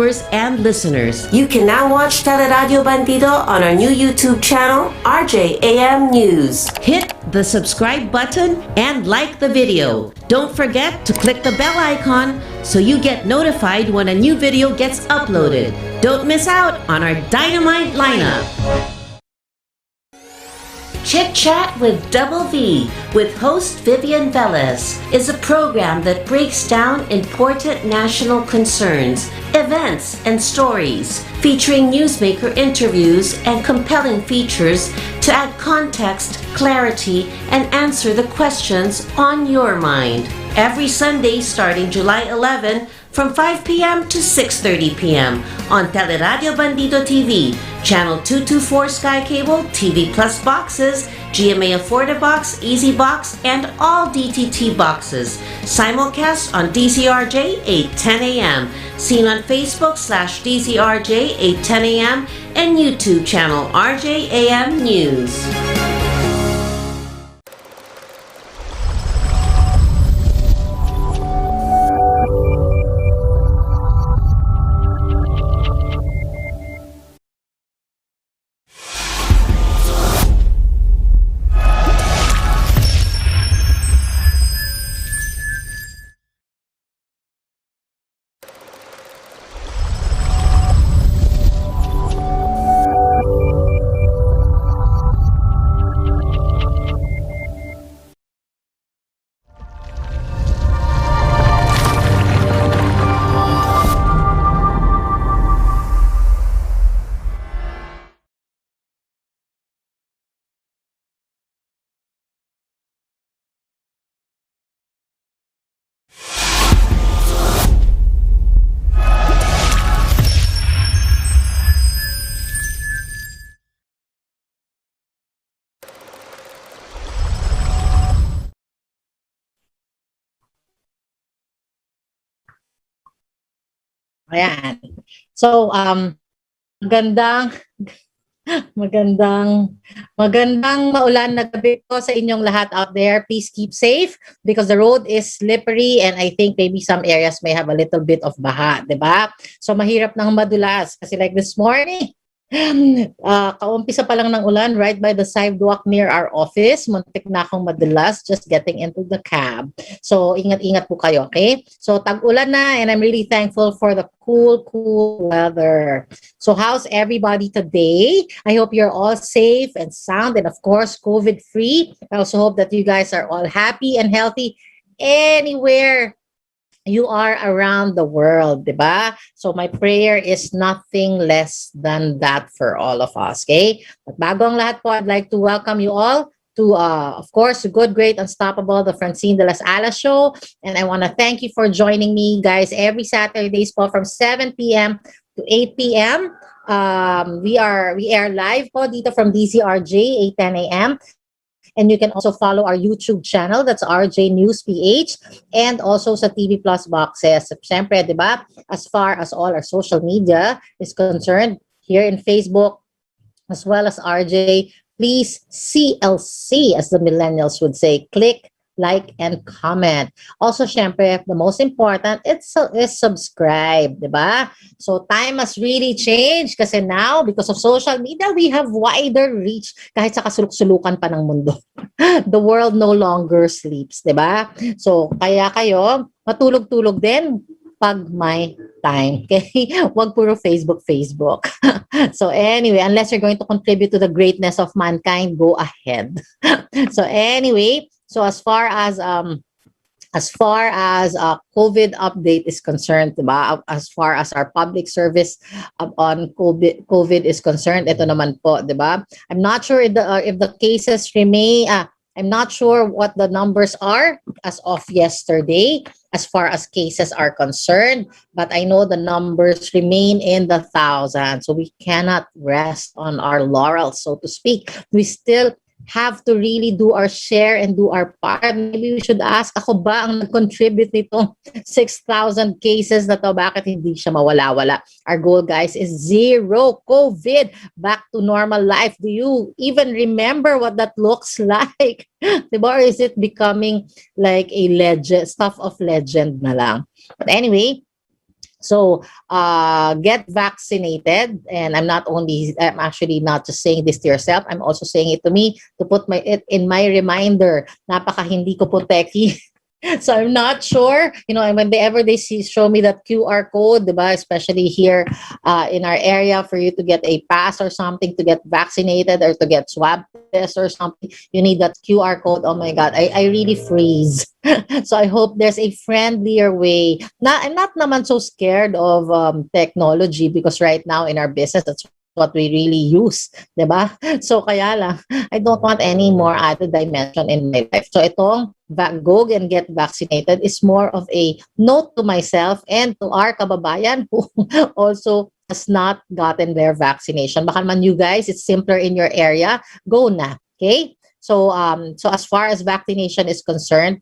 viewers and listeners. You can now watch Teleradio Bandido on our new YouTube channel, RJAM News. Hit the subscribe button and like the video. Don't forget to click the bell icon so you get notified when a new video gets uploaded. Don't miss out on our dynamite lineup. Chit Chat with Double V with host Vivian Velez is a program that breaks down important national concerns, events, and stories, featuring newsmaker interviews and compelling features to add context, clarity, and answer the questions on your mind. Every Sunday starting July 11 from 5 p.m. to 6:30 p.m. on Teleradio Bandido TV, Channel 224 Sky Cable, TV Plus boxes, GMA Afforda Box, Easy Box, and all DTT boxes. Simulcast on DZRJ 8:10 a.m. Seen on Facebook /DZRJ 8:10 a.m. and YouTube channel RJAM News. Ayan. So, magandang, magandang maulan na gabi po sa inyong lahat out there. Please keep safe because the road is slippery and I think maybe some areas may have a little bit of baha, di ba? So, mahirap nang madulas kasi like this morning, kaumpisa pa lang ng ulan right by the sidewalk near our office. Muntik na akong madulas just getting into the cab. So, ingat-ingat po kayo, okay? So, tag-ulan na and I'm really thankful for the cool weather. So, how's everybody today? I hope you're all safe and sound and of course, COVID-free. I also hope that you guys are all happy and healthy anywhere you are around the world, diba? So my prayer is nothing less than that for all of us, okay? But bago ang lahat po, I'd like to welcome you all to, of course, Good, Great, Unstoppable, the Francine de las Alas show. And I want to thank you for joining me, guys, every Saturdays po from 7 p.m. to 8 p.m. We air live po dito from DZRJ, 8:10 a.m. And you can also follow our YouTube channel, that's RJ News PH, and also sa TV Plus boxes. Siyempre, di ba, as far as all our social media is concerned, here in Facebook, as well as RJ, please CLC, as the millennials would say, click, like, and comment. Also, syempre, the most important is subscribe, di ba? So, time has really changed kasi now, because of social media, we have wider reach kahit sa kasuluk-sulukan pa ng mundo. The world no longer sleeps, di ba? So, kaya kayo, matulog-tulog din pag may time. Okay? Huwag puro Facebook. So, anyway, unless you're going to contribute to the greatness of mankind, go ahead. So, anyway, so as far as COVID update is concerned, diba? As far as our public service on COVID is concerned, ito naman po, diba? I'm not sure if the cases remain. I'm not sure what the numbers are as of yesterday, as far as cases are concerned, but I know the numbers remain in the thousands. So we cannot rest on our laurels, so to speak. We still have to really do our share and do our part. Maybe we should ask, ako ba ang nag-contribute nitong 6,000 cases na to? Bakit hindi siya mawala-wala? Our goal, guys, is zero COVID. Back to normal life. Do you even remember what that looks like? Diba? Or is it becoming like a legend, stuff of legend na lang? But anyway, So get vaccinated, and I'm actually not just saying this to yourself. I'm also saying it to me to put it in my reminder. Napaka hindi ko po techie. So I'm not sure, and whenever show me that QR code, diba, especially here in our area, for you to get a pass or something to get vaccinated or to get swab test or something, you need that QR code. Oh my God, I really freeze. So I hope there's a friendlier way. I'm not naman so scared of technology, because right now in our business, that's what we really use, diba? So kaya lang, I don't want any more added dimension in my life. So itong go and get vaccinated is more of a note to myself and to our kababayan who also has not gotten their vaccination. Baka naman you guys, it's simpler in your area, go na, okay? So as far as vaccination is concerned,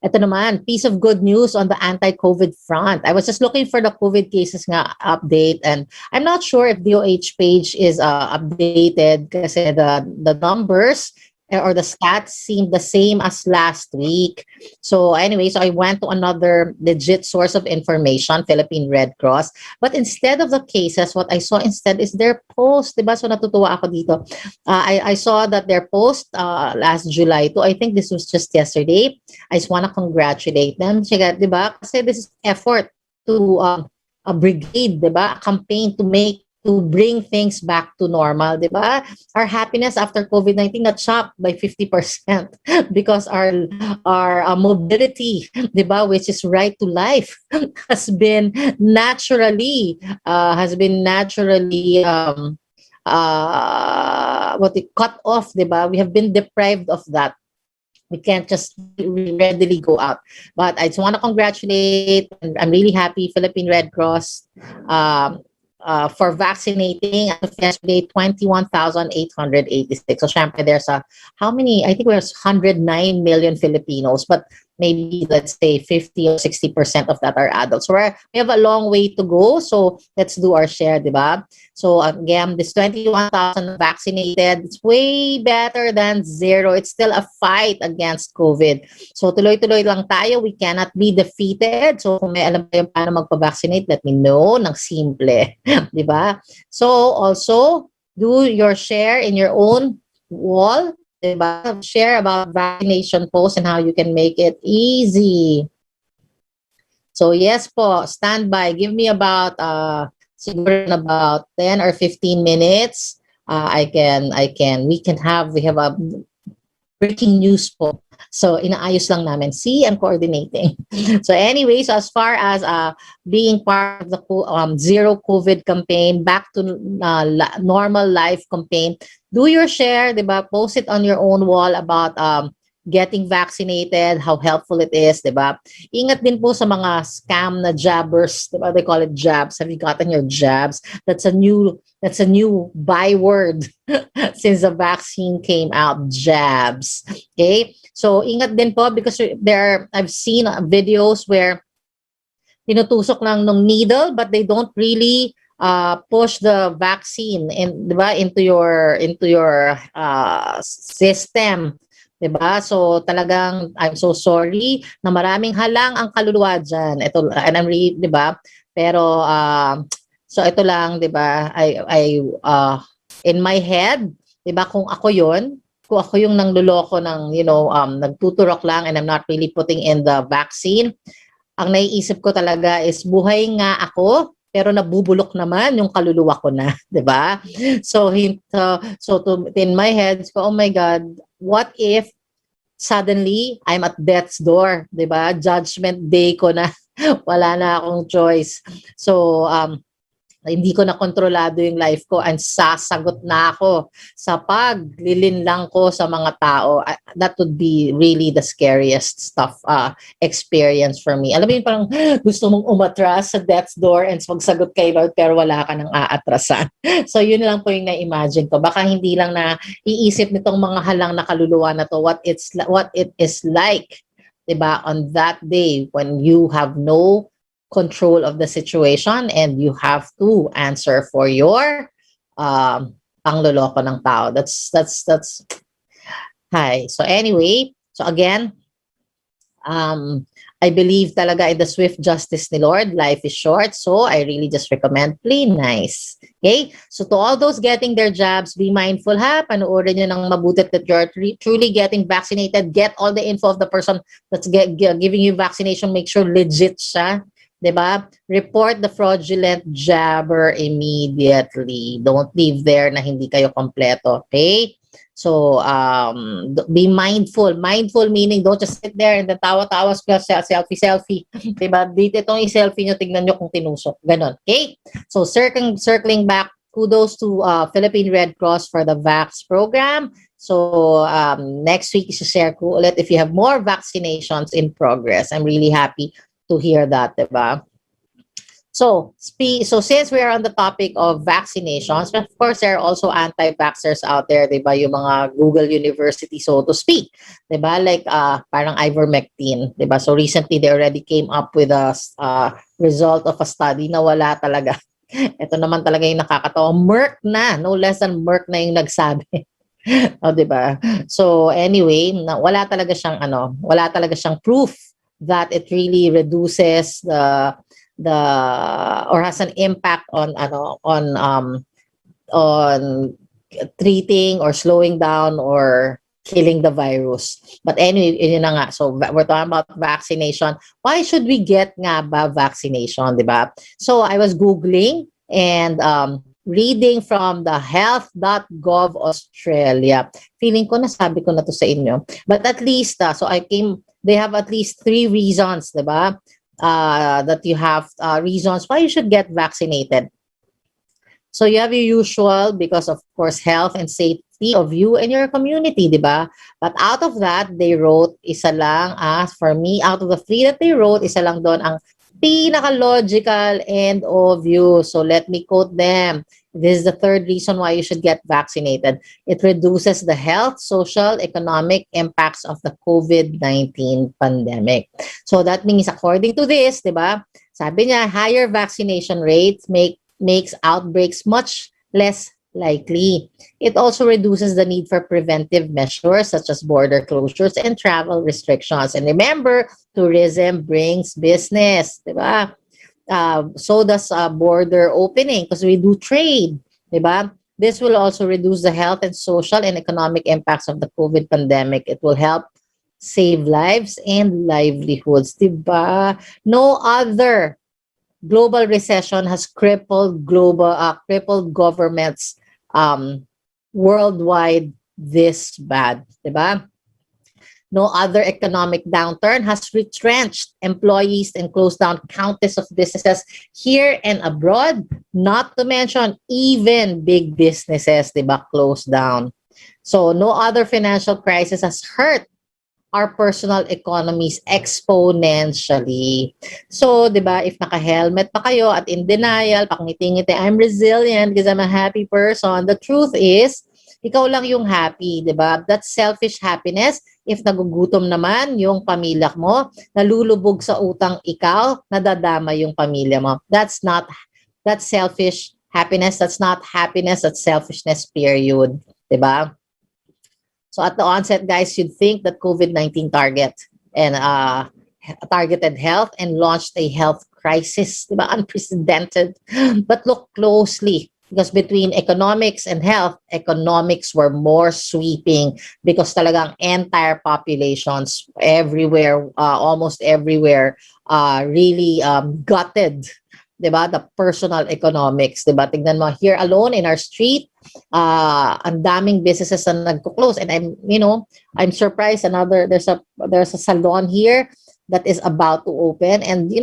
ito naman, piece of good news on the anti-COVID front. I was just looking for the COVID cases nga update, and I'm not sure if DOH page is updated kasi the numbers or the stats seem the same as last week. So anyway, so I went to another legit source of information, Philippine Red Cross. But instead of the cases, what I saw instead is their post. Diba? So natutuwa ako dito. I saw that their post last July 2, I think this was just yesterday. I just want to congratulate them. Diba? Kasi this is effort to a brigade, diba? A campaign to bring things back to normal, diba? Our happiness after COVID-19 got chopped by 50% because our mobility, diba, which is right to life, has been naturally cut off, diba? We have been deprived of that. We can't just readily go out. But I just want to congratulate, and I'm really happy, Philippine Red Cross, for vaccinating as of yesterday 21,886. So syempre there's how many? I think there's 109 million Filipinos, but maybe let's say 50 or 60% of that are adults. So we have a long way to go. So let's do our share, diba? So again, this 21,000 vaccinated, it's way better than zero. It's still a fight against COVID. So tuloy-tuloy lang tayo. We cannot be defeated. So kung may alam kayo paano magpa-vaccinate, let me know ng simple. Diba? So also, do your share in your own wall. Diba? Share about vaccination posts and how you can make it easy. So yes po, stand by. Give me about siguro about 10 or 15 minutes. We have a breaking news po. So inaayos lang namin. See, I'm coordinating. So anyway, so as far as being part of the zero COVID campaign, back to normal life campaign, do your share, diba? Post it on your own wall about getting vaccinated, how helpful it is, diba? Ingat din po sa mga scam na jabbers, diba? They call it jabs. Have you gotten your jabs? That's a new byword since the vaccine came out, jabs. Okay? So ingat din po, because I've seen videos where tinutusok lang ng needle, but they don't really push the vaccine diba, into your system. Diba? So talagang I'm so sorry na maraming halang ang kaluluwa dyan. Ito, and I'm really, diba? Pero so ito lang, diba? I in my head, diba, kung ako yung nangluloko ng, nagtuturok lang and I'm not really putting in the vaccine, ang naiisip ko talaga is buhay nga ako, pero nabubulok naman yung kaluluwa ko na, 'di ba? So in my head, oh my God, what if suddenly I'm at death's door, 'di ba? Judgment day ko na, wala na akong choice. So hindi ko na kontrolado yung life ko and sasagot na ako sa paglilinlang ko sa mga tao. That would be really the scariest experience for me. Alam mo yun, parang gusto mong umatras sa death's door and magsagot kay Lord pero wala ka nang aatrasan. So yun lang po yung na-imagine ko. Baka hindi lang na iisip nitong mga halang na kaluluwa na to what it is like, diba, on that day when you have no control of the situation and you have to answer for your pangloloko ng tao. That's hi. So anyway, so again, I believe talaga in the swift justice ni Lord. Life is short, so I really just recommend play nice. Okay? So to all those getting their jabs, be mindful ha. Panoorin nyo ng mabuti that you're truly getting vaccinated. Get all the info of the person that's giving you vaccination. Make sure legit siya. 'Di ba? Report the fraudulent jabber immediately. Don't leave there na hindi kayo kompleto. Okay? So, be mindful. Mindful meaning don't just sit there and then tawa-tawa, selfie. Diba? Dito itong i-selfie nyo, tignan nyo kung tinusok. Ganon. Okay? So, circling back, kudos to Philippine Red Cross for the VAX program. So, next week, share ko ulit if you have more vaccinations in progress. I'm really happy to hear that, diba? So since we are on the topic of vaccinations, of course, there are also anti-vaxxers out there, di ba? Yung mga Google University, so to speak. Di ba? Like, parang ivermectin, di ba? So recently, they already came up with a result of a study na wala talaga. Ito naman talaga yung nakakatawa. Merck na, no less than Merck na yung nagsabi. O, di ba? So anyway, wala talaga siyang proof that it really reduces the or has an impact on treating or slowing down or killing the virus. But anyway, yun na nga. So we're talking about vaccination. Why should we get nga ba vaccination, di ba? So I was Googling and reading from the health.gov Australia. Feeling ko nasabi ko na to sa inyo. But at least, they have at least 3 reasons, di ba? That you have reasons why you should get vaccinated. So you have your usual, because of course health and safety of you and your community, di ba? But out of that, they wrote isa lang, for me, out of the 3 that they wrote, isa lang doon ang pinaka-logical and obvious. So let me quote them. This is the 3rd reason why you should get vaccinated. It reduces the health, social, economic impacts of the COVID-19 pandemic. So that means according to this, di ba? Sabi niya, higher vaccination rates makes outbreaks much less likely. It also reduces the need for preventive measures such as border closures and travel restrictions. And remember, tourism brings business, di ba? So does border opening because we do trade, diba? This will also reduce the health and social and economic impacts of the COVID pandemic. It will help save lives and livelihoods, diba? No other global recession has crippled governments worldwide this bad, diba? No other economic downturn has retrenched employees and closed down countless of businesses here and abroad, not to mention even big businesses, diba, closed down. So no other financial crisis has hurt our personal economies exponentially. So, diba, if naka-helmet pa kayo at in denial, pakngiti-ngiti, I'm resilient because I'm a happy person, the truth is, ikaw lang yung happy, diba? That's selfish happiness. If nagugutom naman yung pamilya mo, nalulubog sa utang ikaw, nadadama yung pamilya mo. That's selfish happiness. That's not happiness. That's selfishness, period. Diba? So at the onset, guys, you'd think that COVID-19 targeted health and launched a health crisis, diba? Unprecedented. But look closely. Because between economics and health, economics were more sweeping because talagang entire populations everywhere, almost everywhere, really gutted, diba? The personal economics, diba? Tignan mo, here alone in our street, ang daming businesses na nagko-close. And I'm surprised there's a salon here that is about to open. And,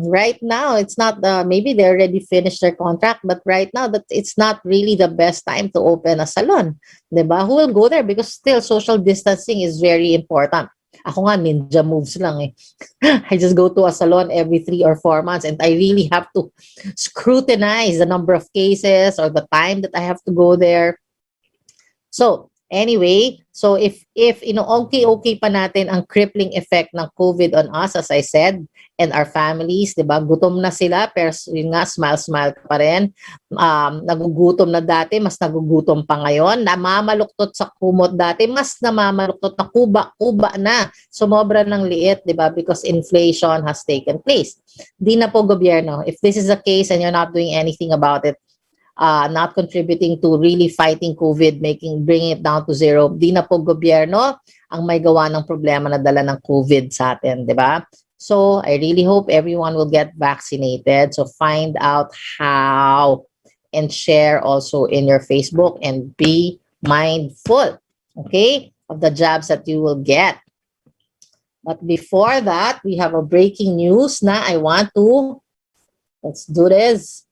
right now it's not maybe they already finished their contract, but right now that it's not really the best time to open a salon, diba? Who will go there? Because still social distancing is very important. Ako nga ninja moves lang eh. I just go to a salon every 3 or 4 months and I really have to scrutinize the number of cases or the time that I have to go there. So Anyway, so if okay pa natin ang crippling effect ng COVID on us, as I said, and our families, 'di ba? Gutom na sila pero yun nga, smile pa rin. Nagugutom na dati, mas nagugutom pa ngayon. Namamaluktot sa kumot dati, mas namamaluktot na kuba na. Sumobra ng liit, 'di ba? Because inflation has taken place. Di na po gobyerno. If this is the case and you're not doing anything about it, not contributing to really fighting COVID, bringing it down to zero, di na po gobyerno ang may gawa ng problema na dala ng COVID sa atin, di ba? So, I really hope everyone will get vaccinated. So, find out how and share also in your Facebook and be mindful, okay, of the jobs that you will get. But before that, we have a breaking news na let's do this.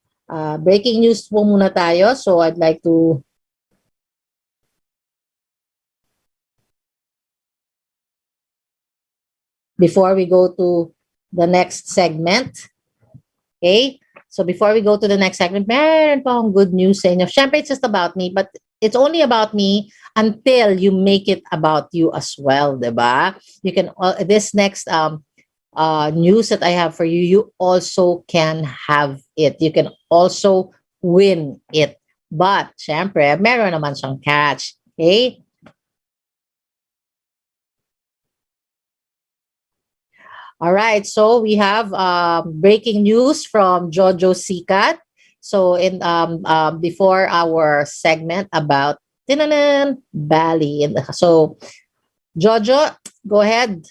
Breaking news po muna tayo. So I'd like to before we go to the next segment. Okay? So before we go to the next segment, meron pa akong good news sa inyo. Siyempre, it's just about me, but it's only about me until you make it about you as well, diba? You can, this next news that I have for you, you also can have it. You can also win it. But, syempre, meron naman siyang catch. Okay? All right, so we have breaking news from Jojo Sikat. So in before our segment about Bali. So Jojo, go ahead,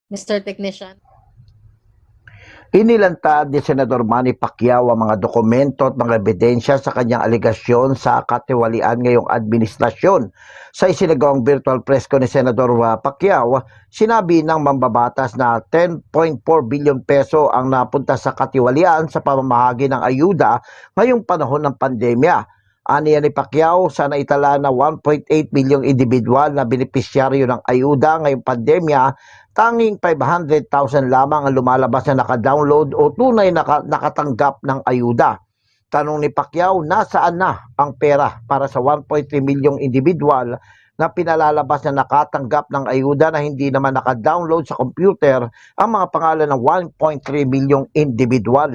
Mr. Technician. Inilantad ni Senador Manny Pacquiao ang mga dokumento at mga ebidensya sa kanyang aligasyon sa katiwalian ngayong administrasyon. Sa isinagawang virtual press ko ni Senador Pacquiao, sinabi ng mambabatas na 10.4 billion peso ang napunta sa katiwalian sa pamamahagi ng ayuda ngayong panahon ng pandemya. Aniya ni Pacquiao, sana itala na 1.8 milyong individual na benepisyaryo ng ayuda ngayong pandemya, tanging 500,000 lamang ang lumalabas na naka-download o tunay nakatanggap ng ayuda. Tanong ni Pacquiao, nasaan na ang pera para sa 1.3 milyong individual na pinalalabas na nakatanggap ng ayuda na hindi naman naka-download sa computer ang mga pangalan ng 1.3 milyong individual?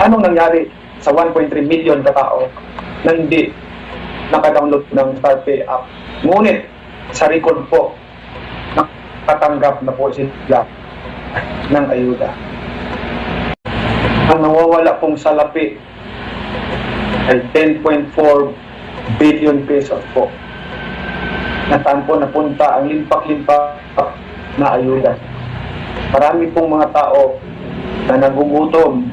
Anong nangyari sa 1.3 million katao na hindi naka-download ng StarPay app? Ngunit sa record po, nakatanggap na po sila ng ayuda. Ang nawawala pong salapi ay 10.4 billion pesos po. Nasaan po napunta ang limpak-limpak na ayuda. Marami pong mga tao na nagugutom,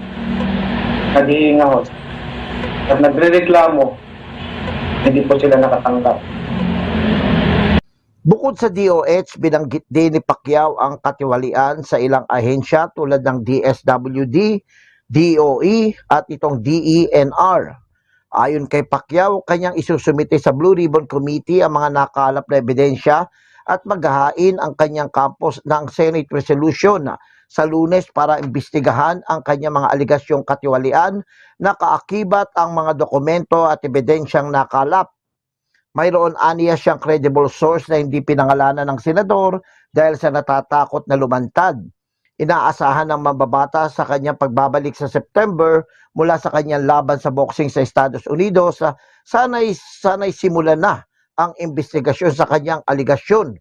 nag-iingahos, at nagre-reklamo, hindi po sila nakatanggap. Bukod sa DOH, binanggit din ni Pacquiao ang katiwalian sa ilang ahensya tulad ng DSWD, DOE at itong DENR. Ayon kay Pacquiao, kanyang isusumite sa Blue Ribbon Committee ang mga nakalap na ebidensya at maghahain ang kanyang campus ng Senate Resolution sa Lunes para imbestigahan ang kanyang mga aligasyong katiwalian na kaakibat ang mga dokumento at ebidensyang nakalap. Mayroon aniya siyang credible source na hindi pinangalanan ng senador dahil sa natatakot na lumantad. Inaasahan ng mambabatas sa kanyang pagbabalik sa September mula sa kanyang laban sa boxing sa Estados Unidos, sana'y simulan na ang investigasyon sa kanyang aligasyon.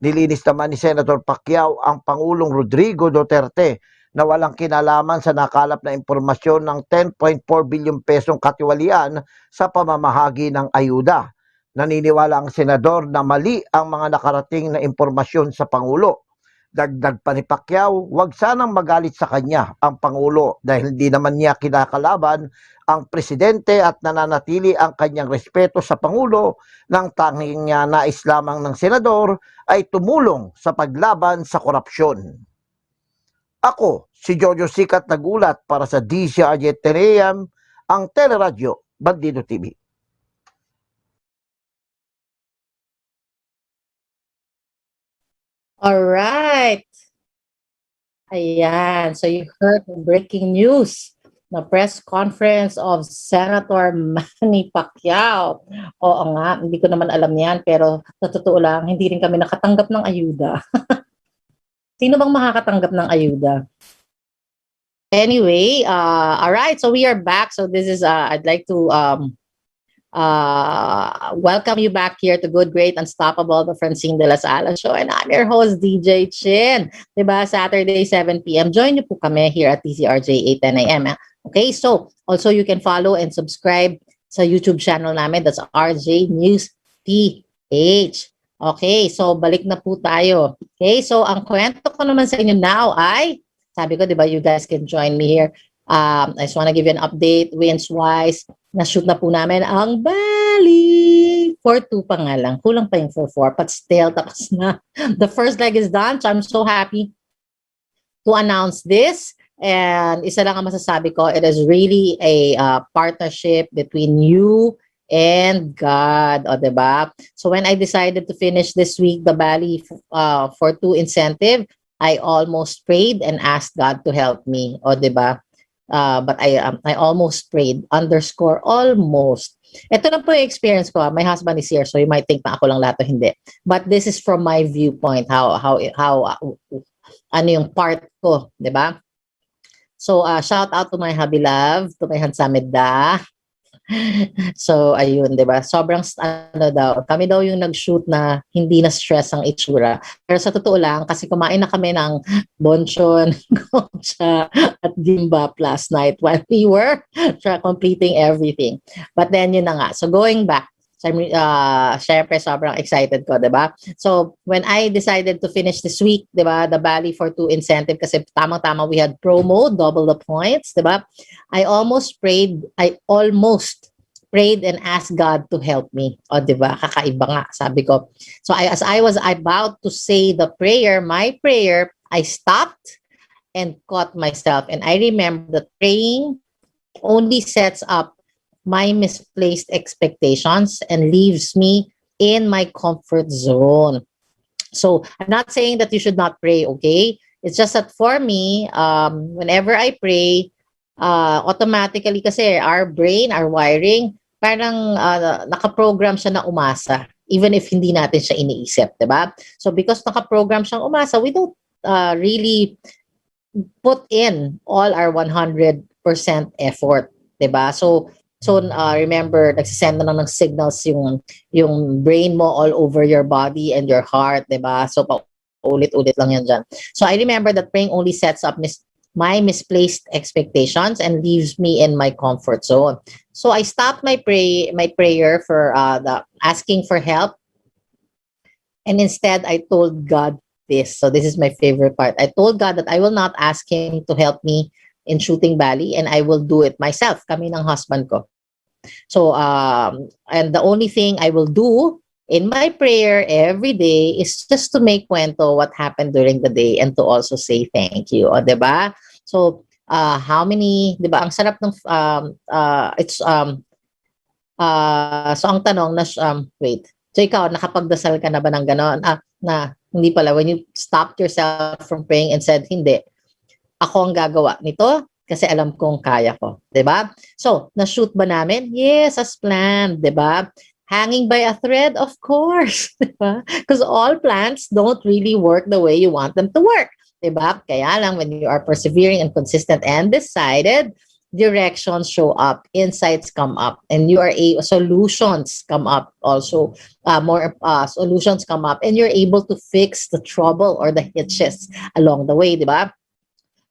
Nilinis naman ni Senator Pacquiao ang Pangulong Rodrigo Duterte na walang kinalaman sa nakalap na impormasyon ng 10.4 billion pesong katiwalian sa pamamahagi ng ayuda. Naniniwala ang senador na mali ang mga nakarating na impormasyon sa Pangulo. Dagdag pa ni Pacquiao, huwag sanang magalit sa kanya ang Pangulo dahil hindi naman niya kinakalaban ang presidente at nananatili ang kanyang respeto sa Pangulo. Nang tanging nais lamang ng senador ay tumulong sa paglaban sa korupsyon. Ako, si Jojo Sikat, nagulat para sa DCRJ 10 AM, ang Teleradyo Bandido TV. All right. Ayan. So you heard the breaking news na press conference of Senator Manny Pacquiao. Oo nga, hindi ko naman alam yan, pero sa totoo lang, hindi rin kami nakatanggap ng ayuda. Sino bang makakatanggap ng ayuda? Anyway, all right, so we are back. So this is, I'd like to welcome you back here to Good, Great, Unstoppable, the Francine de las Alas Show. And I'm your host, DJ Chin. Diba? Saturday, 7 p.m. Join niyo po kami here at TCRJ 8:10 a.m. Okay, so also you can follow and subscribe sa YouTube channel namin. That's RJ News PH. Okay, so balik na po tayo. Okay, so ang kwento ko naman sa inyo now ay, sabi ko, di ba, you guys can join me here. I just want to give you an update, wins-wise. Na-shoot na po namin ang Bali. 4-2 pa nga lang. Kulang pa yung 4-4, but still, tapos na. The first leg is done, so I'm so happy to announce this. And isa lang ang masasabi ko, it is really a partnership between you and God, o diba? So when I decided to finish this week the Bali 4-2 incentive, I almost prayed and asked God to help me, o diba? But I almost prayed, underscore almost. Ito na po yung experience ko. My husband is here, so you might think na ako lang lahat o hindi. But this is from my viewpoint, how ano yung part ko, diba? So, shout out to my hubby love, to my hansamida. So, ayun, di ba? Sobrang, ano daw, kami daw yung nag-shoot na hindi na stress ang itsura. Pero sa totoo lang, kasi kumain na kami ng bonchon, gotcha, at gimbap last night while we were completing everything. But then, yun na nga. So, going back, syempre, sobrang excited ko, di ba? So, when I decided to finish this week, di ba, the Bali 4-2 incentive, kasi tamang-tama, we had promo, double the points, di ba? I almost prayed and asked God to help me. O, di ba? Kakaiba nga, sabi ko. So, as I was about to say the prayer, my prayer, I stopped and caught myself. And I remember that praying only sets up my misplaced expectations and leaves me in my comfort zone. So I'm not saying that you should not pray, okay? It's just that for me, whenever I pray, automatically kasi our brain, our wiring, parang nakaprogram siya na umasa, even if hindi natin siya iniisip, diba? So because nakaprogram siyang umasa, we don't really put in all our 100% effort, diba? So remember, nagsisend na lang ng signals yung brain mo all over your body and your heart, diba? So ulit-ulit lang yan dyan. So I remember that praying only sets up my misplaced expectations and leaves me in my comfort zone. So I stopped my prayer for the asking for help, and instead I told God this. So this is my favorite part. I told God that I will not ask Him to help me in shooting Bali, and I will do it myself, kami ng husband ko. So, and the only thing I will do in my prayer every day is just to make kwento what happened during the day and to also say thank you. O, diba? So, how many, diba, ang sarap ng, so ang tanong, wait, so ikaw, nakapagdasal ka na ba ng ganon? Na, hindi pala, when you stopped yourself from praying and said, hindi, ako ang gagawa nito kasi alam kong kaya ko, 'di ba? So, na-shoot ba namin? Yes, as planned, 'di ba? Hanging by a thread, of course, 'di ba? Because all plans don't really work the way you want them to work, 'di ba? Kaya lang when you are persevering and consistent and decided, directions show up, insights come up, and solutions come up also. More solutions come up, and you're able to fix the trouble or the hitches along the way, 'di ba?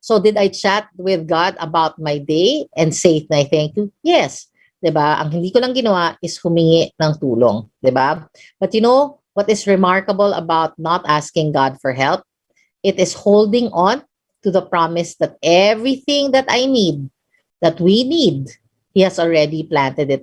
So did I chat with God about my day and say na thank you? Yes. Diba? Ang hindi ko lang ginawa is humingi ng tulong. Diba? But you know what is remarkable about not asking God for help? It is holding on to the promise that everything that I need, that we need, He has already planted it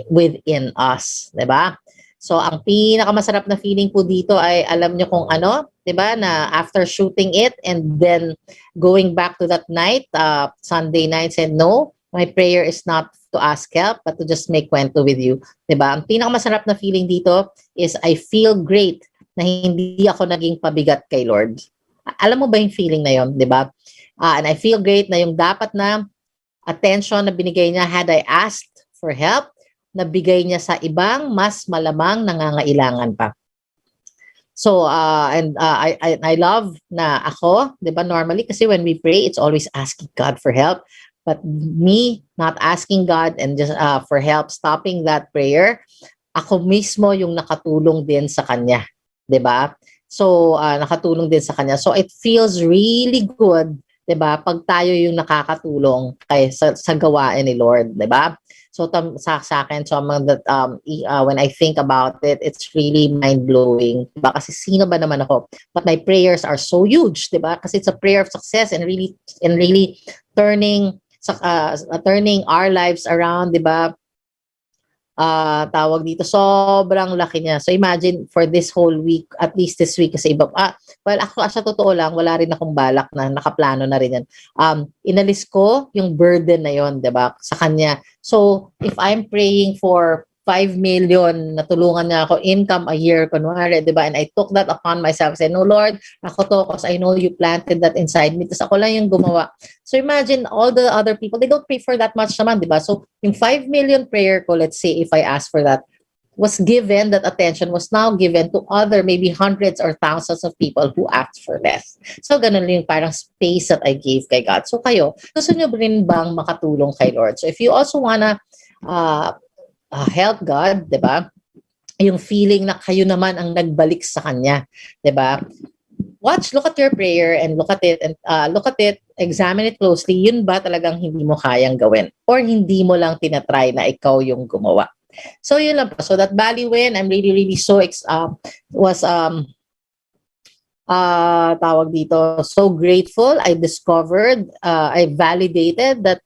within us. Diba? So, ang pinakamasarap na feeling po dito ay alam nyo kung ano, di ba, na after shooting it and then going back to that night, Sunday night, said, no, my prayer is not to ask help, but to just make kwento with you. Di ba? Ang pinakamasarap na feeling dito is I feel great na hindi ako naging pabigat kay Lord. Alam mo ba yung feeling na yon, di ba? And I feel great na yung dapat na attention na binigay niya had I asked for help, nabigay niya sa ibang mas malamang nangangailangan pa. So, I love na ako, di ba, normally, kasi when we pray, it's always asking God for help. But me not asking God and just for help, stopping that prayer, ako mismo yung nakatulong din sa kanya. Di ba? So, nakatulong din sa kanya. So, it feels really good, di ba, pag tayo yung nakakatulong sa gawain ni Lord, di ba? So sa akin, so when I think about it, it's really mind-blowing. Diba? Kasi sino ba naman ako? But my prayers are so huge, diba? Kasi it's a prayer of success and really turning our lives around, diba? Tawag dito, sobrang laki niya. So imagine for this whole week, at least this week, kasi iba, well, ako sa totoo lang, wala rin akong balak na nakaplano na rin yan. Inalis ko yung burden na yon, diba, sa kanya. So if I'm praying for 5 million, natulungan niya ako, income a year, kunwari, diba? And I took that upon myself. Say, no, Lord, ako to, because I know you planted that inside me. Tapos ako lang yung gumawa. So imagine all the other people, they don't pray for that much naman, diba? So yung 5 million prayer ko, let's say, if I ask for that, was given, that attention was now given to other, maybe hundreds or thousands of people who asked for less. So ganun yung parang space that I gave kay God. So kayo, gusto nyo rin bang makatulong kay Lord? So if you also wanna, help God, 'di ba? Yung feeling na kayo naman ang nagbalik sa kanya, 'di ba? Look at your prayer and look at it, examine it closely. Yun ba talagang hindi mo kayang gawin or hindi mo lang tinatry na ikaw yung gumawa? So yun lang po. So that Baliwin, I'm really so tawag dito, so grateful. I discovered, I validated that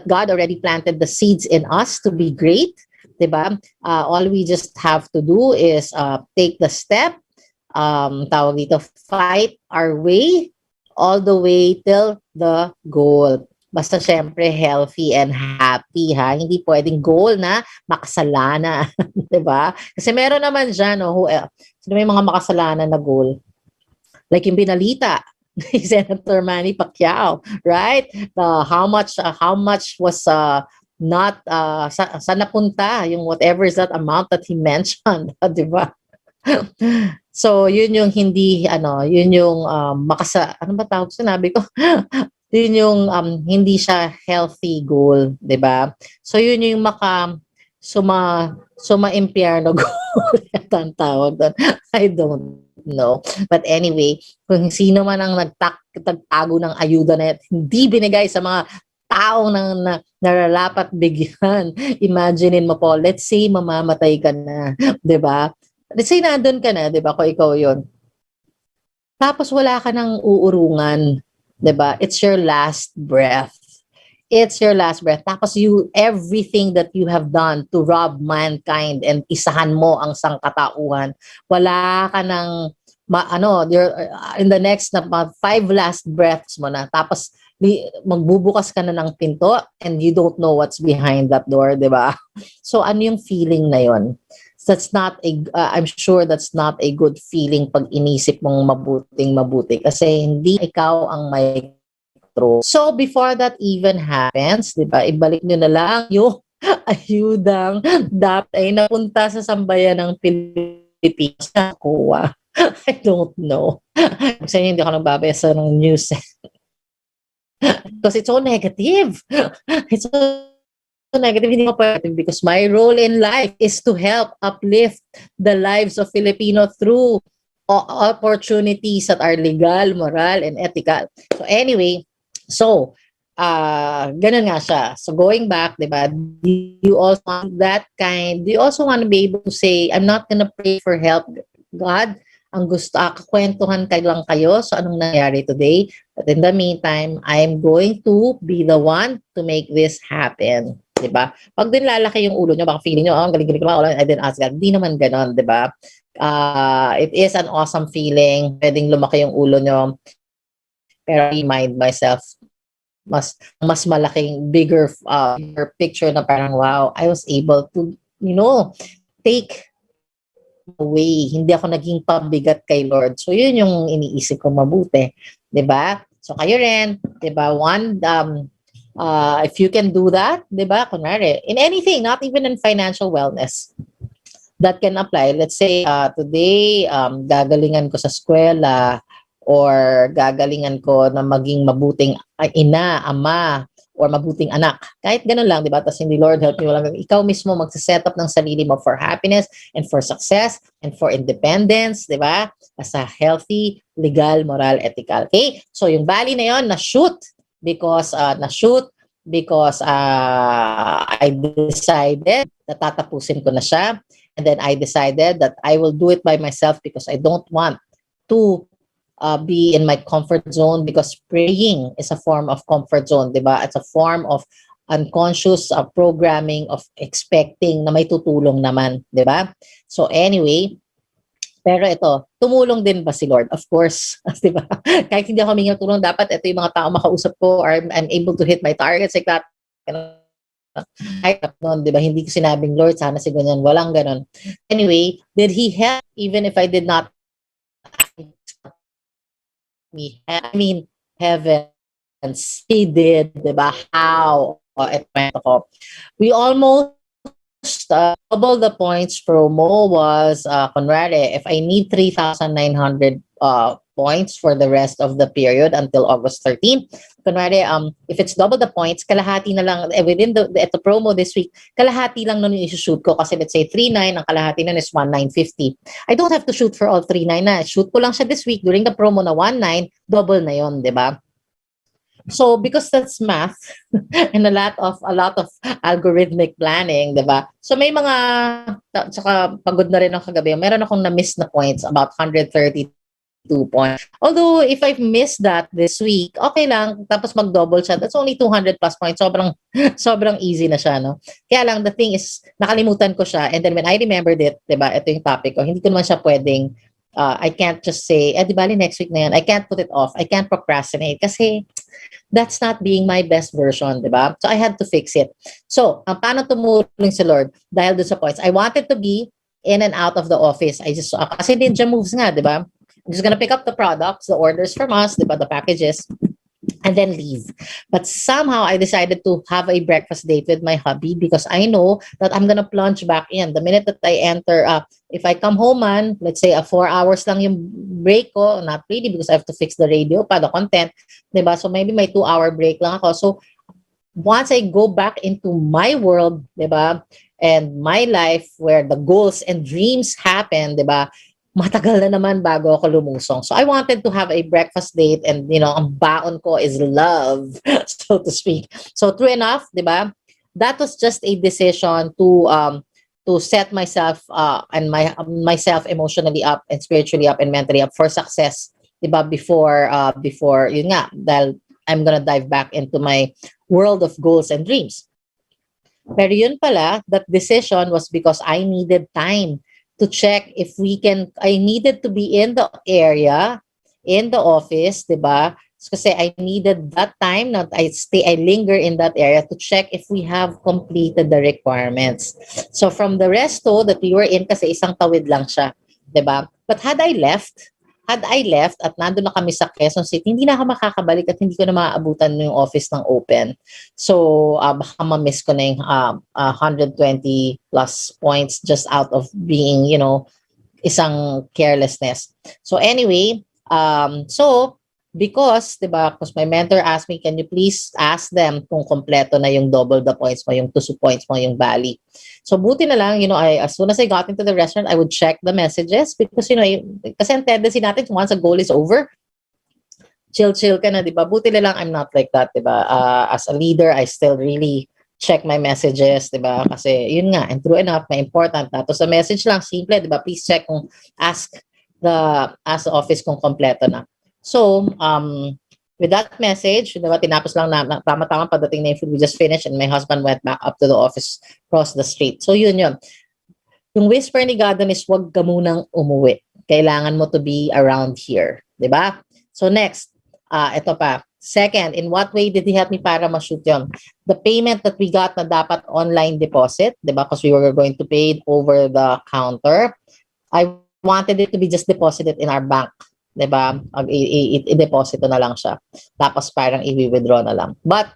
God already planted the seeds in us to be great, diba? All we just have to do is take the step, tawag dito, fight our way all the way till the goal. Basta syempre healthy and happy, ha? Hindi pwedeng goal na makasalanan, diba? Kasi meron naman dyan, sino may mga makasalanan na goal? Like yung binalita, Senator Manny Pacquiao, right? How much was not saan napunta yung whatever is that amount that he mentioned, di ba? So yun yung hindi yun yung ano ba tawag sinabi ko? Yun yung hindi siya healthy goal, di ba? So yun yung suma-impyerno goal ang tawag doon. I don't know. But anyway, kung sino man ang nagtago ng ayuda na hindi binigay sa mga taong nararapat bigyan, imaginein mo po, let's say mamamatay ka na, 'di ba? Let's say nandun ka na, 'di ba? Kung ikaw 'yon. Tapos wala ka nang uurungan, 'di ba? It's your last breath. It's your last breath. Tapos everything that you have done to rob mankind and isahan mo ang sangkatauhan, wala ka ng, you're in the next 5 last breaths mo na. Tapos magbubukas ka na ng pinto and you don't know what's behind that door, di ba? So ano yung feeling na yon? That's not I'm sure that's not a good feeling pag inisip mong mabuti kasi hindi ikaw ang may control. So before that even happens, di ba, ibalik nyo na lang yung ayudang dapat ay napunta sa sambayan ng Pilipinas na kuha. I don't know. Kasi hindi ako nagbabasa ng news. Because it's so negative. It's so negative, hindi ko positive because my role in life is to help uplift the lives of Filipino through opportunities that are legal, moral, and ethical. So anyway, ganun nga siya. So going back, diba, do you also want that kind? Do you also want to be able to say, I'm not gonna pray for help, God? Ang gusto, kakwentuhan lang kayo so anong nangyari today. But in the meantime, I'm going to be the one to make this happen. Diba? Pag din lalaki yung ulo nyo, baka feeling nyo, ang galing-galing ko lang, I didn't ask God. Hindi naman ganon, diba? It is an awesome feeling. Pwedeng lumaki yung ulo nyo. Pero I remind myself, mas malaking, bigger picture na parang, wow, I was able to, take away. Hindi ako naging pabigat kay Lord. So, yun yung iniisip ko mabuti. 'Di ba? So, kayo rin, 'di ba? If you can do that, di ba? Kunwari, in anything, not even in financial wellness, that can apply. Let's say, today, gagalingan ko sa eskwela or gagalingan ko na maging mabuting ina, ama, or mabuting anak. Kahit ganun lang, di ba? Tapos hindi Lord help me, walang, ikaw mismo magsiset up ng sarili mo for happiness and for success and for independence, di ba? As a healthy, legal, moral, ethical. Okay? So yung bali na yon na-shoot because I decided na tatapusin ko na siya. And then I decided that I will do it by myself because I don't want to be in my comfort zone, because praying is a form of comfort zone, di ba? It's a form of unconscious programming of expecting na may tutulong naman, di ba? So anyway, pero ito, tumulong din ba si Lord? Of course, di ba? Kahit hindi ako humingi ng tulong, dapat ito yung mga tao makausap ko, or I'm able to hit my targets like that. Kahit noon, di ba? Hindi ko sinabing, Lord, sana si ganyan. Walang ganon. Anyway, did He help even if I did not? I mean, heavens, He did, di ba? How? Ito ko. We almost double the points promo was, kunwari, if I need 3,900 points for the rest of the period until August 13, kunwari, if it's double the points, kalahati na lang, within the promo this week, kalahati lang nun yung isushoot ko. Kasi let's say 3,900, ang kalahati nun is 1,950. I don't have to shoot for all 3,900 na. Shoot ko lang siya this week during the promo na 1,900, double na yon, di ba? So because that's math and a lot of algorithmic planning, 'di ba? So may mga, saka pagod na rin ako kagabi. Meron akong na-miss na points, about 132 points. Although if I've missed that this week, okay lang, tapos mag-double siya. That's only 200 plus points. Sobrang easy na siya, no? Kaya lang the thing is, nakalimutan ko siya, and then when I remembered it, 'di ba? Ito yung topic ko. Hindi ko naman siya pwedeng I can't just say, di bali next week na yan. I can't put it off. I can't procrastinate kasi that's not being my best version, di ba? So I had to fix it. So, paano tumulong si Lord? Dahil doon sa points. I wanted to be in and out of the office. Kasi ninja moves nga, di ba? I'm just gonna pick up the products, the orders from us, di ba? The packages, and then leave. But somehow I decided to have a breakfast date with my hubby because I know that I'm gonna plunge back in. The minute that I enter, if I come home, let's say 4 hours lang yung break ko, not really because I have to fix the radio pa, the content, diba? So maybe may 2-hour break lang ako. So once I go back into my world, diba, and my life where the goals and dreams happen, diba, matagal na naman bago ako lumusong. So I wanted to have a breakfast date, and ang baon ko is love, so to speak. So true enough, di ba? That was just a decision to set myself and myself emotionally up and spiritually up and mentally up for success, di ba? Before yun nga, dahil I'm gonna dive back into my world of goals and dreams. Pero yun pala, that decision was because I needed time to check if I needed to be in the area, in the office, diba? Kasi I needed that time, not I linger in that area to check if we have completed the requirements. So from the resto that we were in, kasi isang tawid lang siya, diba? But had I left at nandun na kami sa Quezon City, hindi na ako makakabalik at hindi ko na maaabutan yung office ng open. So, baka ma-miss ko na yung 120 plus points just out of being, isang carelessness. So anyway, because, diba, because my mentor asked me, can you please ask them kung kompleto na yung double the points mo, yung 2 points mo, yung bali. So buti na lang, as soon as I got into the restaurant, I would check the messages because, kasi ang tendency natin, once a goal is over, chill ka na, diba? Buti na lang, I'm not like that, diba? As a leader, I still really check my messages, diba? Kasi yun nga, and true enough, may important na. Tapos sa message lang, simple, diba? Please check kung ask the office kung kompleto na. So, with that message, diba, tinapos lang na tama-tama pagdating na yung food, we just finished and my husband went back up to the office across the street. So, yun. Yung whisper ni God is, wag ka munang umuwi. Kailangan mo to be around here. Diba? So, next, ito pa. Second, in what way did He help me para ma-shoot yun? The payment that we got na dapat online deposit, diba? Because we were going to pay it over the counter. I wanted it to be just deposited in our bank. Diba? I-deposito na lang siya. Tapos parang i-withdraw na lang. But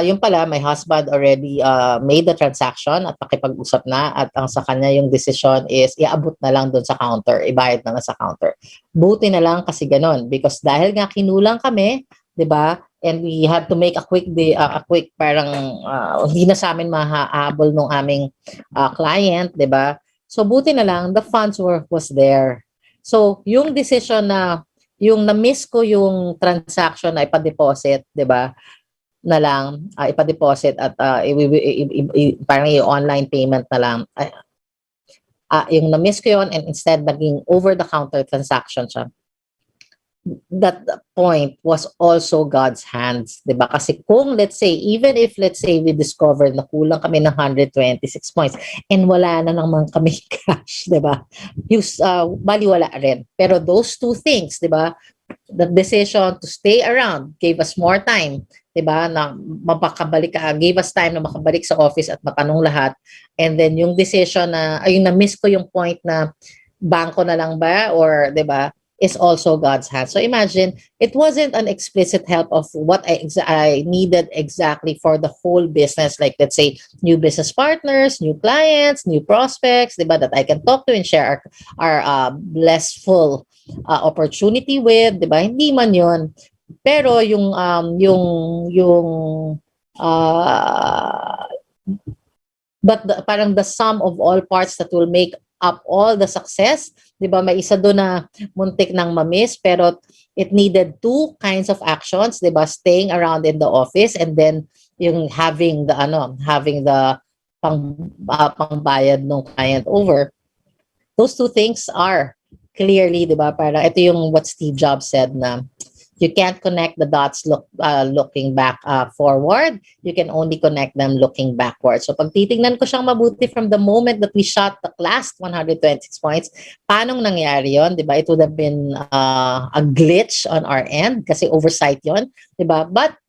Yung pala, my husband already made the transaction at nakipag-usap na at ang sa kanya yung decision is iabot na lang doon sa counter, ibayad na lang sa counter. Buti na lang kasi ganun because dahil nga kinulang kami, 'di ba? And we had to make a quick parang hindi na sa amin mahahabol nung aming client, 'di ba? So buti na lang the funds was there. So yung decision na yung na-miss ko yung transaction na ipa-deposit, 'di ba? Na lang ipa-deposit at parang yung online payment na lang. Yung na-miss ko yun and instead naging over-the-counter transaction siya. That point was also God's hands, 'di ba? Kasi kung let's say we discovered na kulang kami ng 126 points and wala na naman kami cash, 'di ba? Bali wala rin. Pero those two things, 'di ba? The decision to stay around gave us more time, 'di ba? Na gave us time na makabalik sa office at matanong lahat. And then yung decision na ayun na-miss ko yung point na bangko na lang ba or 'di ba? Is also God's hand. So imagine, it wasn't an explicit help of what I needed exactly for the whole business. Like let's say, new business partners, new clients, new prospects, diba, that I can talk to and share our blissful opportunity with, diba? Hindi man yun. Pero parang the sum of all parts that will make up all the success, 'di ba? May isa doon na muntik nang ma-miss pero it needed two kinds of actions, 'di ba? Staying around in the office and then yung having the pangbayad ng client over. Those two things are clearly, 'di ba? Para ito yung what Steve Jobs said na you can't connect the dots looking back forward. You can only connect them looking backward. So pag titingnan ko siyang mabuti from the moment that we shot the last 126 points, paanong nangyari yon? Diba? It would have been a glitch on our end kasi oversight yon. Diba? But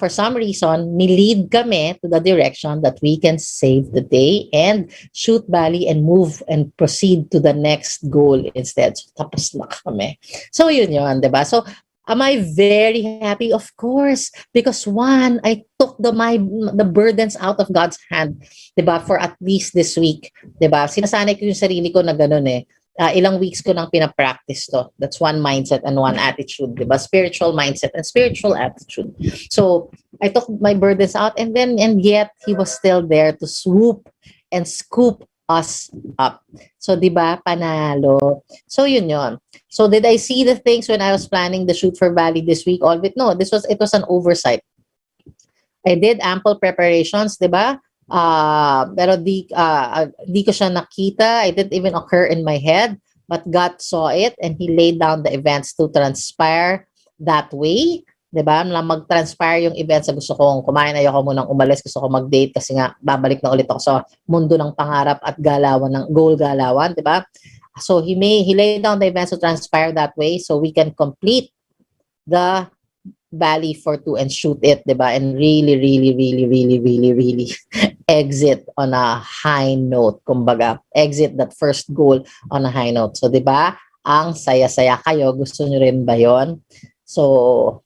for some reason, nilid kami to the direction that we can save the day and shoot Bali and move and proceed to the next goal instead. So tapos na kami. So yun, diba? So am I very happy? Of course, because one, I took the burdens out of God's hand, 'di ba? For at least this week, 'di ba? Sinasanay ko yung sarili ko na ganoon eh. Ilang weeks ko nang pina-practice to. That's one mindset and one attitude, 'di ba? Spiritual mindset and spiritual attitude. So, I took my burdens out and yet he was still there to swoop and scoop us up. So, 'di ba? Panalo. So, yun. So did I see the things when I was planning the shoot for Bali this week? All of it? No, it was an oversight. I did ample preparations, 'di ba? Pero di ko siya nakita. It didn't even occur in my head, but God saw it and He laid down the events to transpire that way. 'Di ba? Na mag-transpire yung events sa gusto kong kumain, ayoko munang umalis, gusto ko mag-date kasi nga babalik na ulit ako sa mundo ng pangarap at galawan ng goal galawan, 'di ba? So he laid down the events to transpire that way so we can complete the Valley for 2 and shoot it, diba? And really exit on a high note. Kumbaga, exit that first goal on a high note. So, diba? Ang saya-saya kayo. Gusto nyo rin ba yun? So,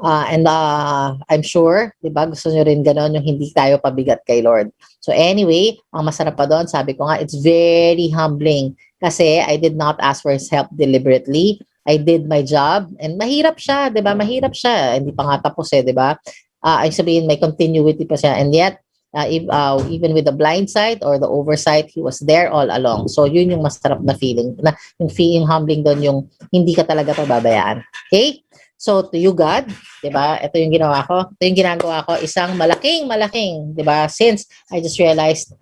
I'm sure, di ba, gusto nyo rin ganon yung hindi tayo pabigat kay Lord. So anyway, ang masarap pa doon, sabi ko nga, it's very humbling kasi I did not ask for His help deliberately. I did my job and mahirap siya, di ba? Mahirap siya. Hindi pa nga tapos di ba? Ay sabihin, may continuity pa siya. And yet, even with the blind side or the oversight, He was there all along. So yun yung masarap na feeling. Yung feeling humbling doon, yung hindi ka talaga pababayaan. Okay? So, to you, God, diba? Ito yung ginawa ko. Ito yung ginagawa ko. Isang malaking, diba? Since I just realized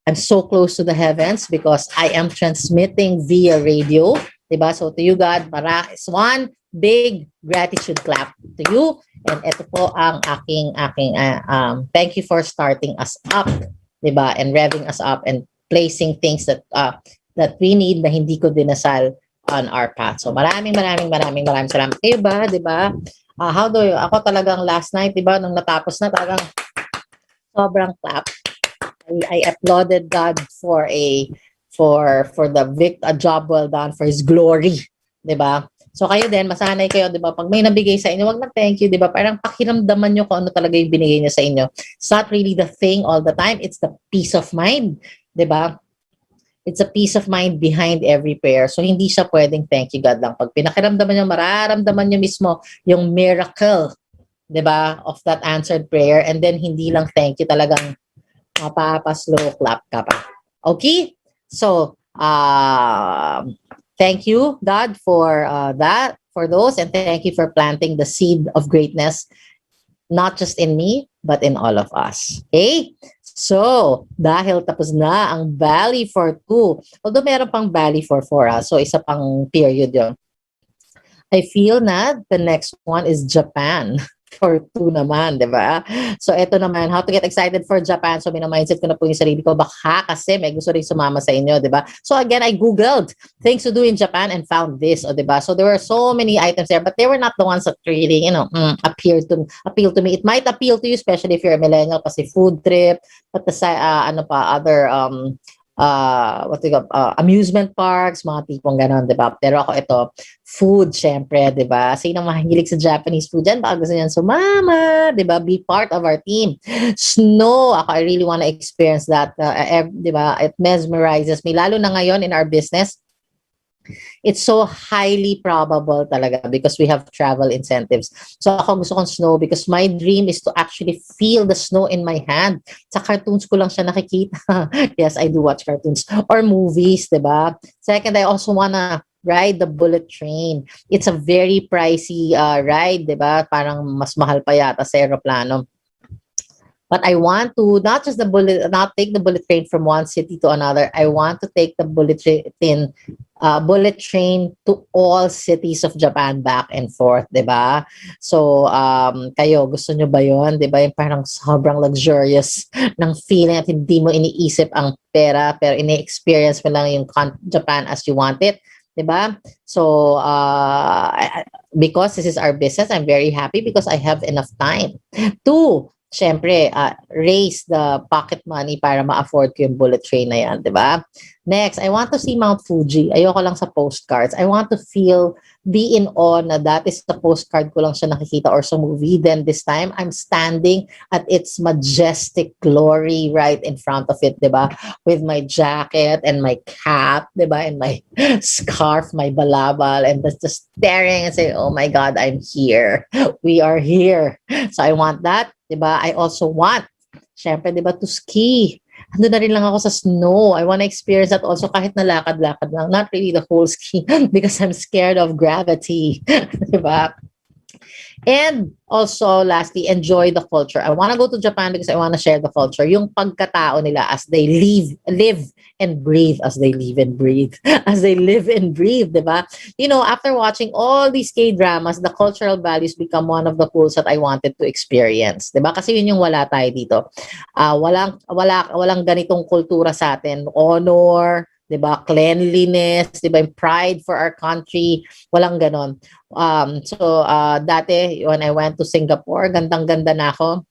I'm so close to the heavens because I am transmitting via radio, diba? So, to you, God, it's one big gratitude clap to you. And ito po ang aking thank you for starting us up, diba? And revving us up and placing things that we need na hindi ko dinasal on our path. So maraming salamat kayo ba, 'di ba? Ako talagang last night, 'di ba, nung natapos na talagang sobrang clap. I applauded God for a job well done for His glory, 'di ba? So kayo din, masanay kayo, di ba? Pag may nabigay sa inyo, wag na thank you, di ba? Parang pakiramdaman nyo kung ano talaga yung binigay niya sa inyo. It's not really the thing all the time. It's the peace of mind, di ba? It's a peace of mind behind every prayer. So hindi siya pwedeng thank you God lang. Pag pinakiramdaman nyo, mararamdaman nyo mismo yung miracle, di ba, of that answered prayer. And then hindi lang thank you, talagang mapapaslow clap ka pa. Okay? So, thank you, God, for that, for those, and thank you for planting the seed of greatness, not just in me, but in all of us. Okay? So, dahil tapos na ang Valley for 2, although meron pang Valley for 4, so isa pang period yon. I feel na the next one is Japan for 2 naman, di ba? So, ito naman, how to get excited for Japan. So, minamindset ko na po yung sarili ko. Baka kasi may gusto rin sumama sa inyo, di ba? So, again, I Googled things to do in Japan and found this, di ba? So, there were so many items there, but they were not the ones that really, appeal to me. It might appeal to you, especially if you're a millennial, kasi food trip, but the, other, amusement parks, mga tipong ganon, di ba? Pero ako ito, food, syempre, di ba? Sino mahilig sa Japanese food dyan? Baka gusto niyan sumama, di ba? Be part of our team. Snow, ako, I really want to experience that. Di ba? It mesmerizes me. Lalo na ngayon in our business, it's so highly probable talaga because we have travel incentives. So ako gusto kong snow because my dream is to actually feel the snow in my hand. Sa cartoons ko lang siya nakikita. Yes, I do watch cartoons or movies, diba? Second, I also wanna ride the bullet train. It's a very pricey ride, diba? Parang mas mahal pa yata sa aeroplano. But I want to not take the bullet train from one city to another. I want to take the bullet train to all cities of Japan back and forth, diba? So, kayo, gusto nyo ba yun? Diba? Yung parang sobrang luxurious ng feeling at hindi mo iniisip ang pera, pero ini-experience mo lang yung Japan as you want it. Diba? So, because this is our business, I'm very happy because I have enough time to syempre, raise the pocket money para ma-afford ko yung bullet train na yan, di ba? Next, I want to see Mount Fuji. Ayoko lang sa postcards. I want to be in awe na that is the postcard ko lang siya nakikita or sa movie. Then this time, I'm standing at its majestic glory right in front of it, di ba? With my jacket and my cap, di ba? And my scarf, my balabal, and just staring and saying, oh my God, I'm here. We are here. So I want that. Diba? I also want, syempre, diba, to ski. Ando na rin lang ako sa snow. I want to experience that also kahit na lakad-lakad lang. Not really the whole ski because I'm scared of gravity. Diba? And also, lastly, enjoy the culture. I want to go to Japan because I want to share the culture. Yung pagkatao nila as they live and breathe, as they live and breathe, as they live and breathe, diba? You know, after watching all these K-dramas, the cultural values become one of the pools that I wanted to experience, diba? Kasi yun yung wala tayo dito. Walang ganitong kultura sa atin. Honor, diba? Cleanliness, diba? Pride for our country. Walang ganon. So, dati, when I went to Singapore, gandang-ganda na ako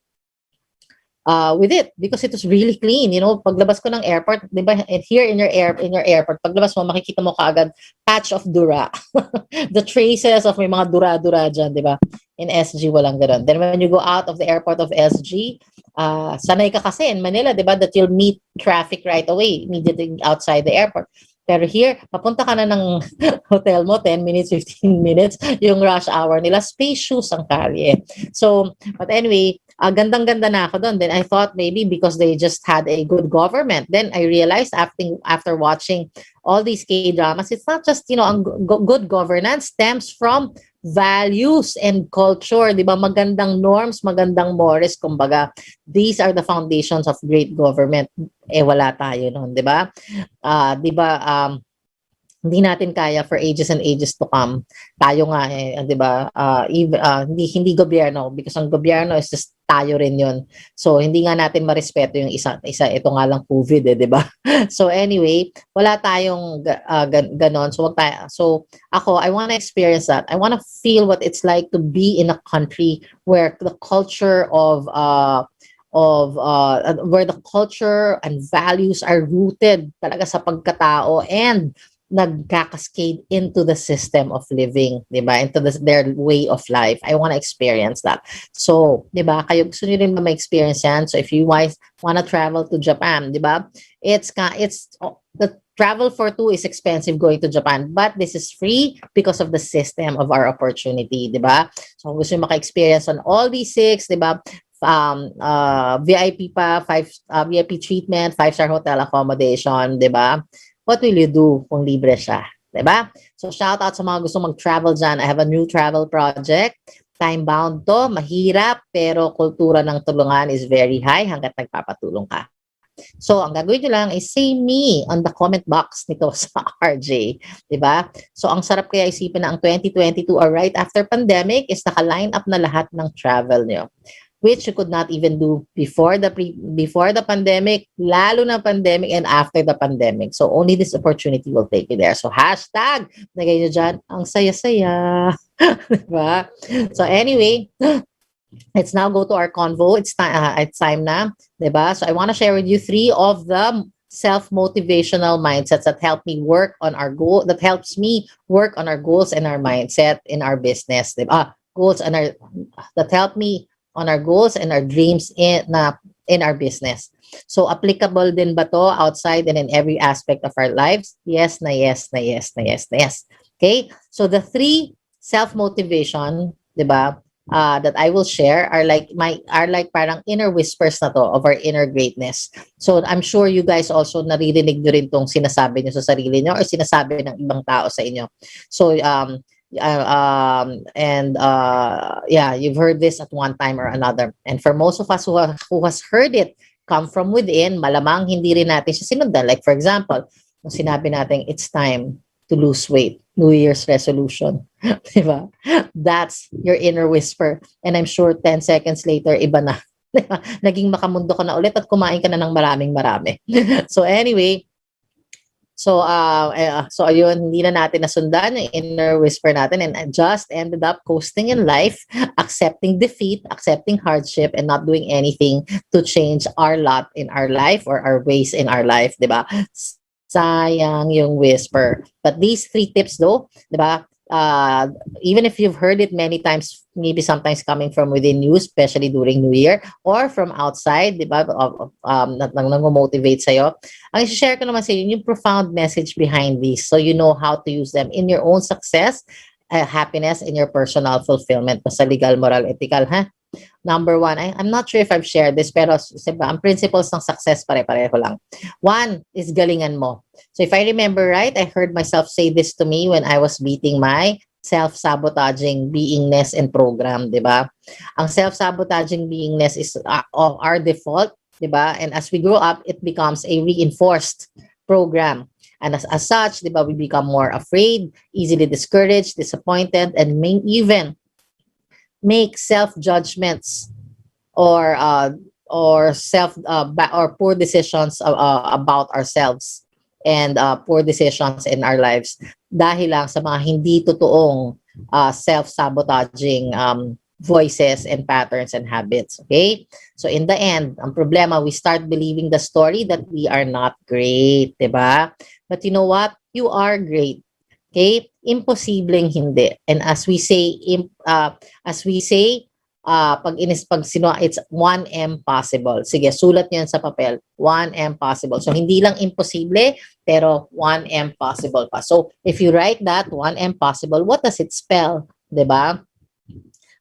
with it because it was really clean. You know, paglabas ko ng airport, di ba, here in your airport, paglabas mo, makikita mo kaagad patch of dura. The traces of may mga dura-dura dyan, di ba? In SG, walang ganun. Then when you go out of the airport of SG, sanay ka kasi in Manila, di ba, that you'll meet traffic right away, immediately outside the airport. Pero here, papunta ka na ng hotel mo, 10 minutes, 15 minutes, yung rush hour nila, spacious ang kalye. So, but anyway, gandang-ganda na ako doon. Then I thought maybe because they just had a good government. Then I realized after watching all these K-dramas, it's not just, ang good governance stems from values and culture, di ba? Magandang norms, magandang mores, kumbaga. These are the foundations of great government. Wala tayo noon, di ba? Di ba, hindi natin kaya for ages and ages to come. Tayo nga, di ba? Hindi gobyerno, because ang gobyerno is just tayo rin yun. So, hindi nga natin marespeto yung isa. Ito nga lang COVID, di ba? So, anyway, wala tayong ganon. So, ako, I want to experience that. I want to feel what it's like to be in a country where the culture where the culture and values are rooted talaga sa pagkatao and nagkakascade into the system of living, di ba? Into their way of life. I want to experience that. So, di ba? Kayo gusto niyo rin ba ma-experience yan? So, if you guys want to travel to Japan, di ba? The travel for two is expensive going to Japan, but this is free because of the system of our opportunity, di ba? So, kung gusto niyo maka-experience on all these six, di ba? VIP pa, VIP treatment, 5-star hotel accommodation, di ba? What will you do kung libre siya? Diba? So, shout out sa mga gusto mag-travel dyan. I have a new travel project. Time-bound to, mahirap, pero kultura ng tulungan is very high hanggat nagpapatulong ka. So, ang gagawin nyo lang is say me on the comment box nito sa RJ. Diba? So, ang sarap kaya isipin na ang 2022 or right after pandemic is naka-line up na lahat ng travel nyo, which you could not even do before the pandemic, lalo na pandemic and after the pandemic. So only this opportunity will take you there. So hashtag, nagay nyo dyan, ang saya-saya. Diba? So anyway, let's now go to our convo. It's time na. Diba? So I want to share with you 3 of the self-motivational mindsets that help me work on our goal, that helps me work on our goals and our mindset in our business. Diba? That help me on our goals and our dreams in our business. So applicable din ba to outside and in every aspect of our lives? Yes na yes na yes na yes na yes. Okay? So the 3 self-motivation, 'di ba? That I will share are like parang inner whispers na to of our inner greatness. So I'm sure you guys also naririnig nyo rin tong sinasabi nyo sa sarili nyo or sinasabi ng ibang tao sa inyo. So yeah, you've heard this at one time or another. And for most of us who has heard it come from within, malamang hindi rin natin siya sinundan. Like for example, nung sinabi natin, it's time to lose weight, New Year's resolution. Diba? That's your inner whisper. And I'm sure 10 seconds later, iba na. Naging makamundo ka na ulit at kumain ka na ng marami. So anyway, So ayun, hindi na natin nasundan yung inner whisper natin and just ended up coasting in life, accepting defeat, accepting hardship, and not doing anything to change our lot in our life or our ways in our life, di ba? Sayang yung whisper. But these 3 tips though, di ba? Even if you've heard it many times, maybe sometimes coming from within you, especially during New Year, or from outside, di ba, nang-motivate sa'yo, ang i-share ko naman sa inyo, yung profound message behind these, so you know how to use them in your own success, happiness, and your personal fulfillment. Basta legal, moral, ethical, ha? Number 1, I'm not sure if I've shared this, pero ang principles ng success pare-pareho lang. 1 is galingan mo. So if I remember right, I heard myself say this to me when I was beating my self-sabotaging beingness and program, di ba? Ang self-sabotaging beingness is our default, di ba? And as we grow up, it becomes a reinforced program. And as such, di ba, we become more afraid, easily discouraged, disappointed, and may even make self-judgments or poor decisions about ourselves and poor decisions in our lives dahil lang sa mga hindi totoong self-sabotaging voices and patterns and habits. Okay? So in the end, ang problema, we start believing the story that we are not great, diba? But you know what? You are great. Okay? Imposibleng hindi. And as we say, it's 1M possible. Sige, sulat niyo yan sa papel. 1M possible. So, hindi lang imposible, pero 1M possible pa. So, if you write that, 1M possible, what does it spell? Diba?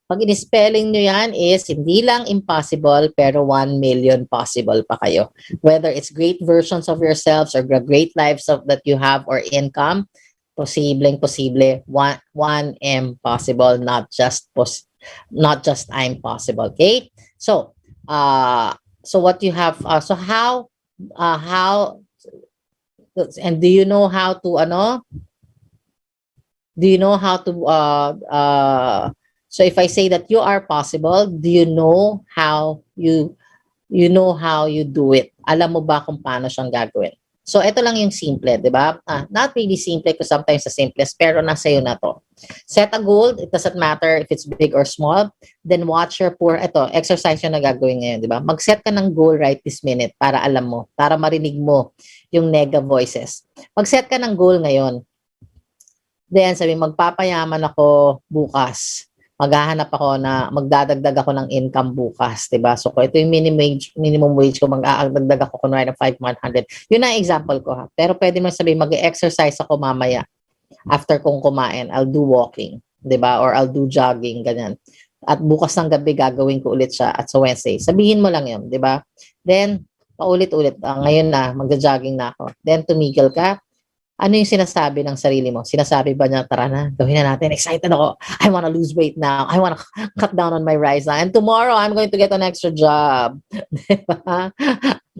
Pag in-spelling nyo yan is, hindi lang impossible, pero 1 million possible pa kayo. Whether it's great versions of yourselves or great lives that you have or income, posible, 1M possible, not just I'm possible. Okay? So what you have, how and do you know how to so if I say that you are possible, do you know how you do it? Alam mo ba kung paano siyang gagawin? So, ito lang yung simple, di ba? Not really simple because sometimes the simplest, pero nasa iyo na to. Set a goal. It doesn't matter if it's big or small. Then watch your ito, exercise yung na gagawin ngayon, di ba? Mag-set ka ng goal right this minute para alam mo, para marinig mo yung nega voices. Mag-set ka ng goal ngayon. Then, sabi, magpapayaman ako bukas. Maghahanap ako na magdadagdag ako ng income bukas, 'di ba? So kung ito yung minimum wage ko, mag-aagdagdag ako kunwari ng 5,100. Yun ang example ko ha. Pero pwede mo sabihin mag-exercise ako mamaya after kong kumain. I'll do walking, 'di ba? Or I'll do jogging, ganyan. At bukas ng gabi gagawin ko ulit siya at sa Wednesday. Sabihin mo lang 'yun, 'di ba? Then paulit-ulit. Ngayon na magja-jogging na ako. Then tumigil ka. Ano yung sinasabi ng sarili mo? Sinasabi ba niya, tara na, gawin na natin. Excited ako. I want to lose weight now. I want to cut down on my rice now. And tomorrow, I'm going to get an extra job. Diba?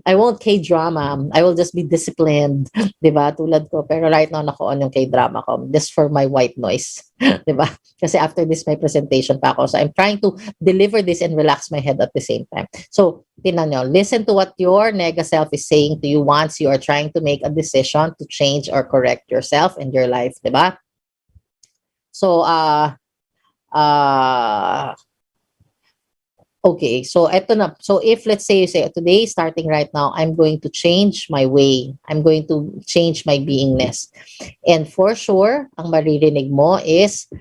I won't K-drama. I will just be disciplined. Diba? Tulad ko. Pero right now, naka-on yung K-drama ko. Just for my white noise. Diba? Kasi after this, may presentation pa ako. So I'm trying to deliver this and relax my head at the same time. So, tinan nyo, listen to what your nega self is saying to you once you are trying to make a decision to change or correct yourself and your life. Diba? So, okay, so eto na. So if let's say you say today, starting right now, I'm going to change my way. I'm going to change my beingness. And for sure, ang maririnig mo is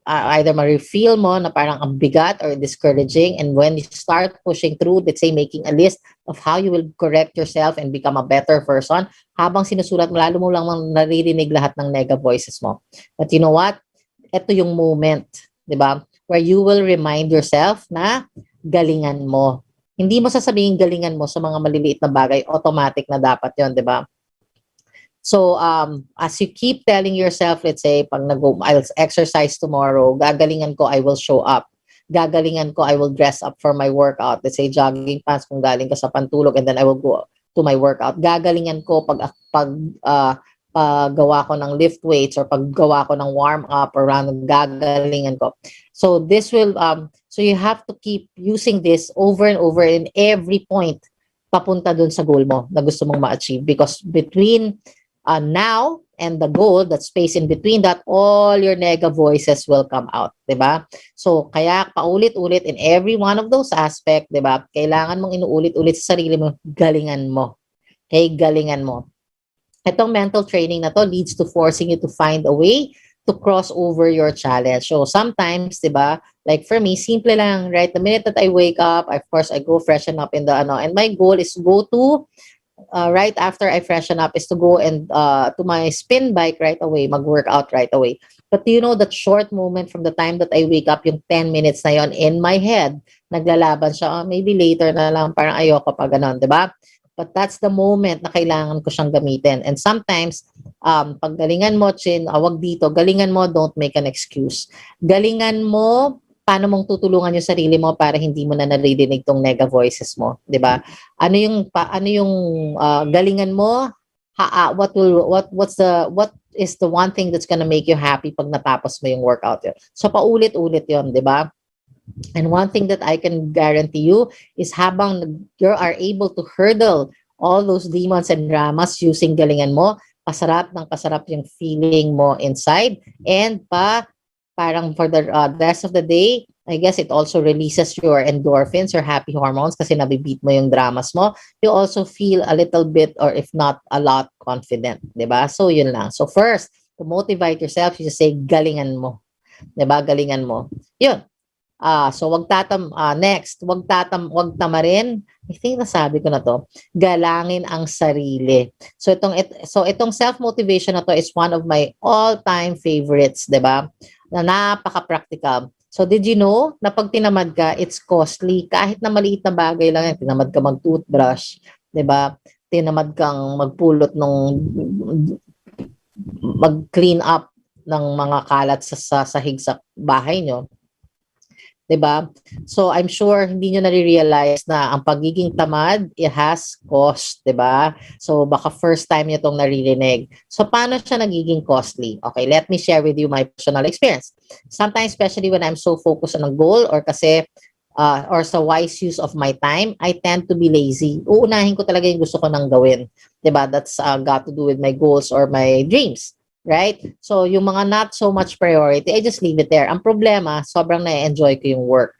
either ma-feel mo na parang ang bigat or discouraging. And when you start pushing through, let's say making a list of how you will correct yourself and become a better person, habang sinusulat mo, lalo mo lang naririnig lahat ng nega voices mo. But you know what? Ito yung moment, di ba? Where you will remind yourself na galingan mo. Hindi mo sasabihin galingan mo sa mga maliliit na bagay, automatic na dapat yon, di ba? So, as you keep telling yourself, let's say, pag I'll exercise tomorrow, gagalingan ko, I will show up. Gagalingan ko, I will dress up for my workout. Let's say, jogging pants kung galing ka sa pantulog, and then I will go to my workout. Gagalingan ko pag gawa ko ng lift weights or paggawa ko ng warm up or run, gagalingan ko. So this will so you have to keep using this over and over in every point papunta dun sa goal mo na gusto mong ma-achieve, because between now and the goal, that space in between that, all your nega voices will come out, 'di ba? So kaya paulit-ulit in every one of those aspects, 'di ba? Kailangan mong inuulit-ulit sa sarili mo, galingan mo. Okay, galingan mo. Itong mental training na to leads to forcing you to find a way to cross over your challenge. So sometimes, di ba, like for me, simple lang, right? The minute that I wake up, of course, I go freshen up in the and my goal is to go to, right after I freshen up, is to go and to my spin bike right away, mag-workout right away. But you know, that short moment from the time that I wake up, yung 10 minutes na yon in my head, naglalaban siya, maybe later na lang, parang ayoko pa ganon, di ba? But that's the moment na kailangan ko siyang gamitin. And sometimes, pag galingan mo, wag dito, galingan mo, don't make an excuse. Galingan mo, paano mong tutulungan yung sarili mo para hindi mo na naririnig tong nega voices mo, 'di ba? Ano yung galingan mo? What is the one thing that's gonna make you happy pag natapos mo yung workout yun? So paulit-ulit 'yon, 'di ba? And one thing that I can guarantee you is habang you are able to hurdle all those demons and dramas using galingan mo, pasarap ng pasarap yung feeling mo inside, and parang for the rest of the day, I guess it also releases your endorphins or happy hormones kasi nabibeat mo yung dramas mo. You also feel a little bit, or if not a lot, confident, 'di ba? So yun lang. So first, to motivate yourself, you just say galingan mo. 'Di ba? Galingan mo. Yun. So wag tamarin. I think nasabi ko na to. Galangin ang sarili. So itong self-motivation na to is one of my all-time favorites, 'di ba? Na napaka-practical. So did you know na pag tinamad ka, it's costly. Kahit na maliit na bagay lang yan, tinamad ka mag-toothbrush, 'di ba? Tinamad kang magpulot mag-clean up ng mga kalat sa sahig sa bahay nyo. 'Di ba? So I'm sure hindi niyo nare-realize na ang pagiging tamad, it has cost, 'di ba? So baka first time niyo tong naririnig. So paano siya nagiging costly? Okay, let me share with you my personal experience. Sometimes, especially when I'm so focused on a goal, or kasi or sa wise use of my time, I tend to be lazy. Uunahin ko talaga yung gusto ko nang gawin. Diba? That's got to do with my goals or my dreams. Right? So, yung mga not so much priority, I just leave it there. Ang problema, sobrang na-enjoy ko yung work.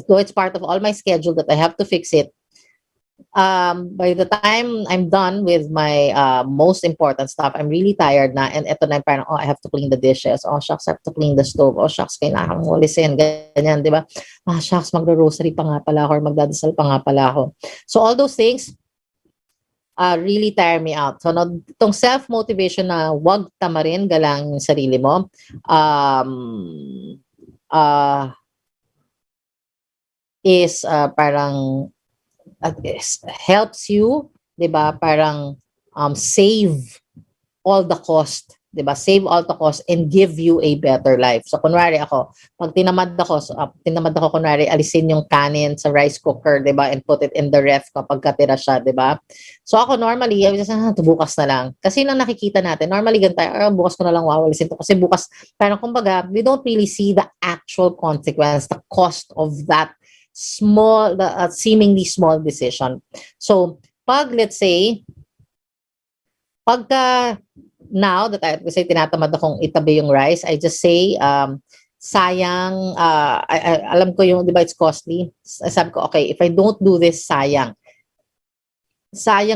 Though it's part of all my schedule that I have to fix it, by the time I'm done with my most important stuff, I'm really tired na, and eto na parang, I have to clean the dishes, shucks, I have to clean the stove, shucks, kailangan mo ulisin, ganyan, di ba? Shucks, magro-rosary pa nga pala ako, or magdadasal pa nga pala ako. So all those things really tire me out. So itong self-motivation na wag tamarin, galang yung sarili mo, is parang helps you, 'di ba? Parang save all the cost, 'di ba? Save all the cost and give you a better life. So kunwari ako, pag tinamad ako kunwari alisin yung kanin sa rice cooker, 'di ba? And put it in the ref kapag katira siya, 'di ba? So ako normally, I was just bukas na lang. Kasi nang nakikita natin, normally ganun tayo, bukas ko na lang wawalisin to kasi bukas parang kumbaga, we don't really see the actual consequence, the cost of that small, seemingly small decision. So, let's say, pagka now that kasi tinatamad akong itabi yung rice, I just say, sayang, alam ko yung, di ba, it's costly. Sabi ko, okay, if I don't do this, sayang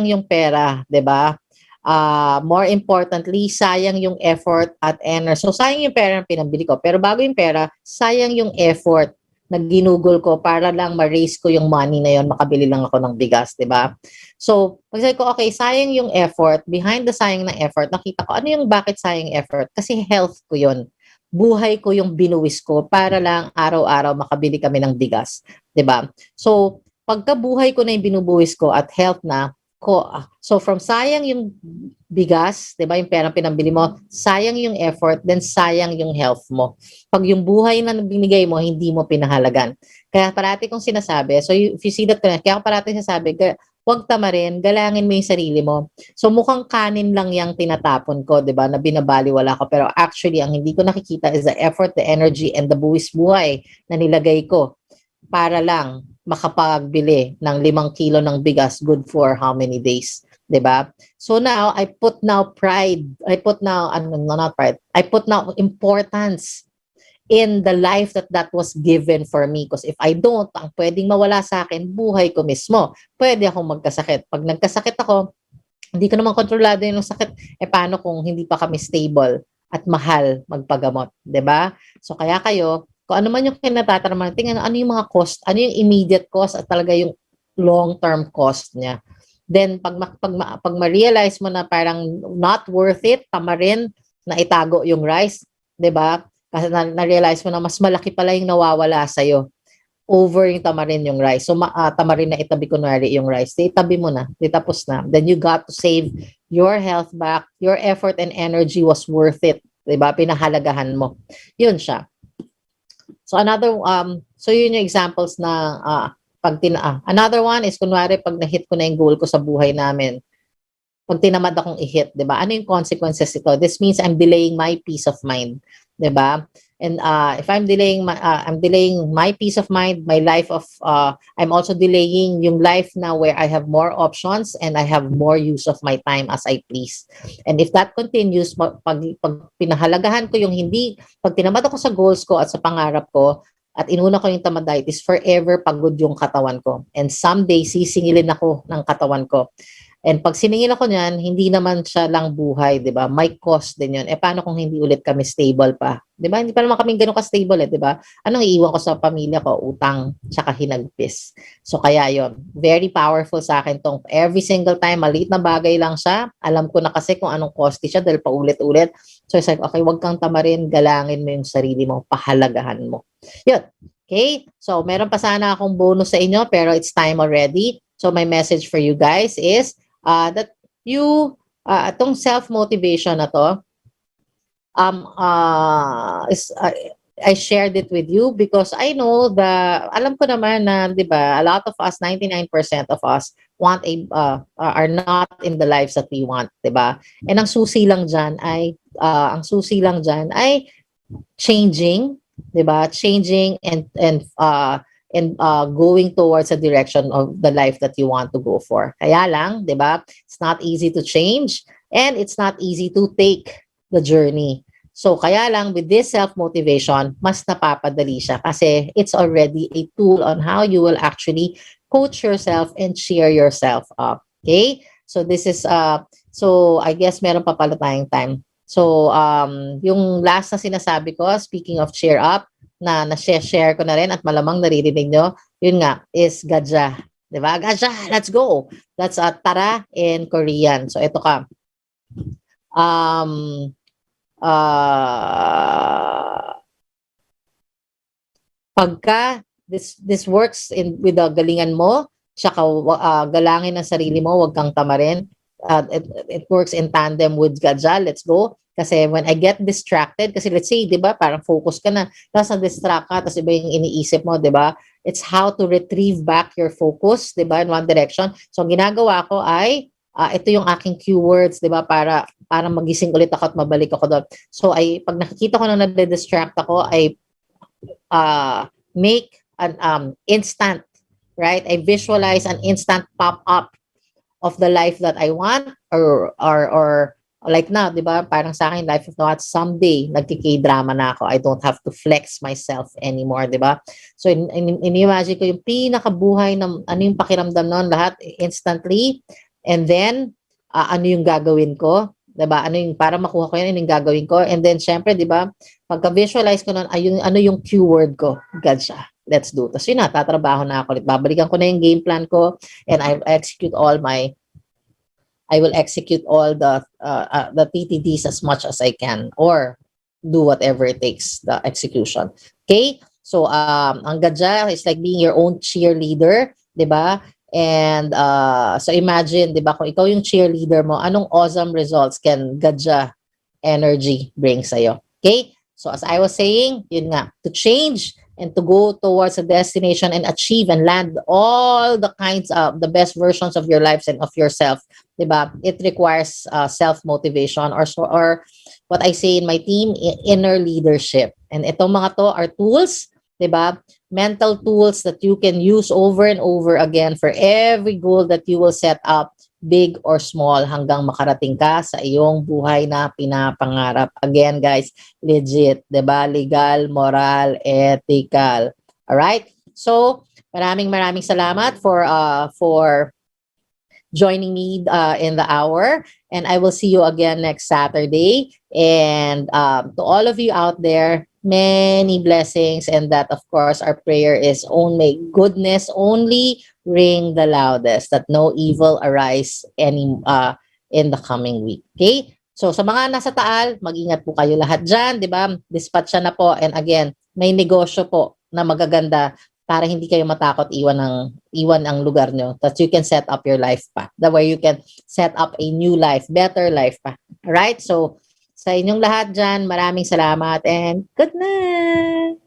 yung pera, di ba? More importantly, sayang yung effort at energy. So, sayang yung pera na pinambili ko. Pero bago yung pera, sayang yung effort na ginugol ko para lang ma-raise ko yung money na yon, makabili lang ako ng bigas, di ba? So, pag sabi ko, okay, sayang yung effort, behind the sayang ng effort, nakita ko, ano yung bakit sayang effort? Kasi health ko yon. Buhay ko yung binuwis ko para lang araw-araw makabili kami ng bigas, di ba? So, pagka buhay ko na yung binubuwis ko at health na, so from sayang yung bigas, 'di ba, yung perang pinambili mo, sayang yung effort, then sayang yung health mo. Pag yung buhay na binigay mo, hindi mo pinahalagan. Kaya parati kong sinasabi, so if you see that, kaya ako parati sinasabi, huwag tamarin, galangin mo yung sarili mo. So mukhang kanin lang yung tinatapon ko, 'di ba, na binabaliwala ko, pero actually ang hindi ko nakikita is the effort, the energy, and the buwis buhay na nilagay ko para lang makapagbili ng 5 kilo ng bigas, good for how many days, 'di ba? So now I put now importance in the life that was given for me, because if I don't, ang pwedeng mawala sa akin, buhay ko mismo. Pwede akong magkasakit. Pag nagkasakit ako, hindi ko naman kontrolado yung sakit, paano kung hindi pa kami stable at mahal magpagamot, 'di ba? So kaya kayo, kung ano man yung kinatatraman, tingnan ano yung mga cost, ano yung immediate cost at talaga yung long-term cost niya. Then, pag ma-realize mo na parang not worth it, tamarin na itago yung rice, 'di ba? Kasi na-realize mo na mas malaki pala yung nawawala sa'yo over yung tamarin yung rice. So, tamarin na itabi kunwari yung rice. Itabi mo na, tapos na. Then you got to save your health back. Your effort and energy was worth it. 'Di ba? Pinahalagahan mo. Yun siya. So so yun yung examples na another one is kunwari pag na-hit ko na yung goal ko sa buhay namin. Pag tinamad akong i-hit, 'di ba? Ano yung consequences ito? This means I'm delaying my peace of mind, 'di ba? And if I'm delaying my peace of mind, my life of I'm also delaying yung life now where I have more options and I have more use of my time as I please. And if that continues, pag pinahalagahan ko yung pag tinamad ako sa goals ko at sa pangarap ko, at inuna ko yung tamaditis, forever pagod yung katawan ko. And someday, sisingilin ako ng katawan ko. And pag siningil ako niyan, hindi naman siya lang buhay, di ba? May cost din yun. Paano kung hindi ulit kami stable pa? Di ba? Hindi pa naman kami ganun ka-stable, di ba? Anong iiwan ko sa pamilya ko? Utang, tsaka hinagpis. So, kaya yon, very powerful sa akin tong every single time, maliit na bagay lang siya. Alam ko na kasi kung anong costly siya dahil paulit-ulit. So, it's like, okay, wag kang tamarin, galangin mo yung sarili mo, pahalagahan mo. Yun. Okay? So, meron pa sana akong bonus sa inyo, pero it's time already. So, my message for you guys is, that you, itong self-motivation na to, I shared it with you because I know alam ko naman na, di ba, a lot of us, 99% of us, are not in the lives that we want, di ba? And ang susi lang dyan ay changing, di ba? Changing and and going towards a direction of the life that you want to go for. Kaya lang, di ba? It's not easy to change and it's not easy to take the journey. So kaya lang with this self-motivation, mas napapadali siya kasi it's already a tool on how you will actually coach yourself and cheer yourself up. Okay? So this is so I guess meron pa pala tayong time. So yung last na sinasabi ko, speaking of cheer up, na na-share ko na rin at malamang naririnig nyo, yun nga, is gaja. Diba? Gaja, let's go! That's tara in Korean. So ito ka. Pagka this works with the galingan mo, tsaka galangin ang sarili mo, wag kang tamarin. It works in tandem with gaja, let's go. Kasi when I get distracted, kasi let's say, di ba, parang focus ka na, tapos na-distract ka, tapos iba yung iniisip mo, di ba? It's how to retrieve back your focus, di ba, in one direction. So, ang ginagawa ko ay, ito yung aking keywords, di ba, para magising ulit ako at mabalik ako doon. So, pag nakikita ko na nade-distract ako, I make an instant, right? I visualize an instant pop-up of the life that I want, or like now, di ba, parang sa akin, life of what someday, nagkiki-drama na ako. I don't have to flex myself anymore, di ba? So, in-imagine ko yung pinakabuhay ng, ano yung pakiramdam nun, lahat instantly, and then, ano yung gagawin ko, di ba? Ano yung, para makuha ko yan, ano yung gagawin ko, and then, syempre, di ba, pagka-visualize ko nun, ano yung keyword ko, gotcha, let's do. Tapos yun na, tatrabaho na ako ulit. Babalikan ko na yung game plan ko, and I will execute all the TTDs as much as I can, or do whatever it takes, the execution. Okay? So, ang gadya is like being your own cheerleader, di ba? And so imagine, di ba, kung ikaw yung cheerleader mo, anong awesome results can gadya energy bring sa'yo? Okay? So, as I was saying, yun nga, to change and to go towards a destination and achieve and land all the kinds of the best versions of your lives and of yourself, diba? It requires self-motivation, or what I say in my team, inner leadership. And itong mga to are tools, diba? Mental tools that you can use over and over again for every goal that you will set up, big or small, hanggang makarating ka sa iyong buhay na pinapangarap. Again, guys, legit, diba? Legal, moral, ethical. Alright? So, maraming salamat for joining me in the hour, and I will see you again next Saturday. And to all of you out there, many blessings, and that, of course, our prayer is only goodness only ring the loudest, that no evil arise in the coming week. Okay? So, sa mga nasa Taal, mag-ingat po kayo lahat dyan, di ba? Dispatcha na po, and again, may negosyo po na magaganda para hindi kayo matakot iwan ang lugar nyo, that you can set up your life pa. That way you can set up a new life, better life pa. Alright? So, sa inyong lahat dyan, maraming salamat and good night!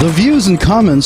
The views and comments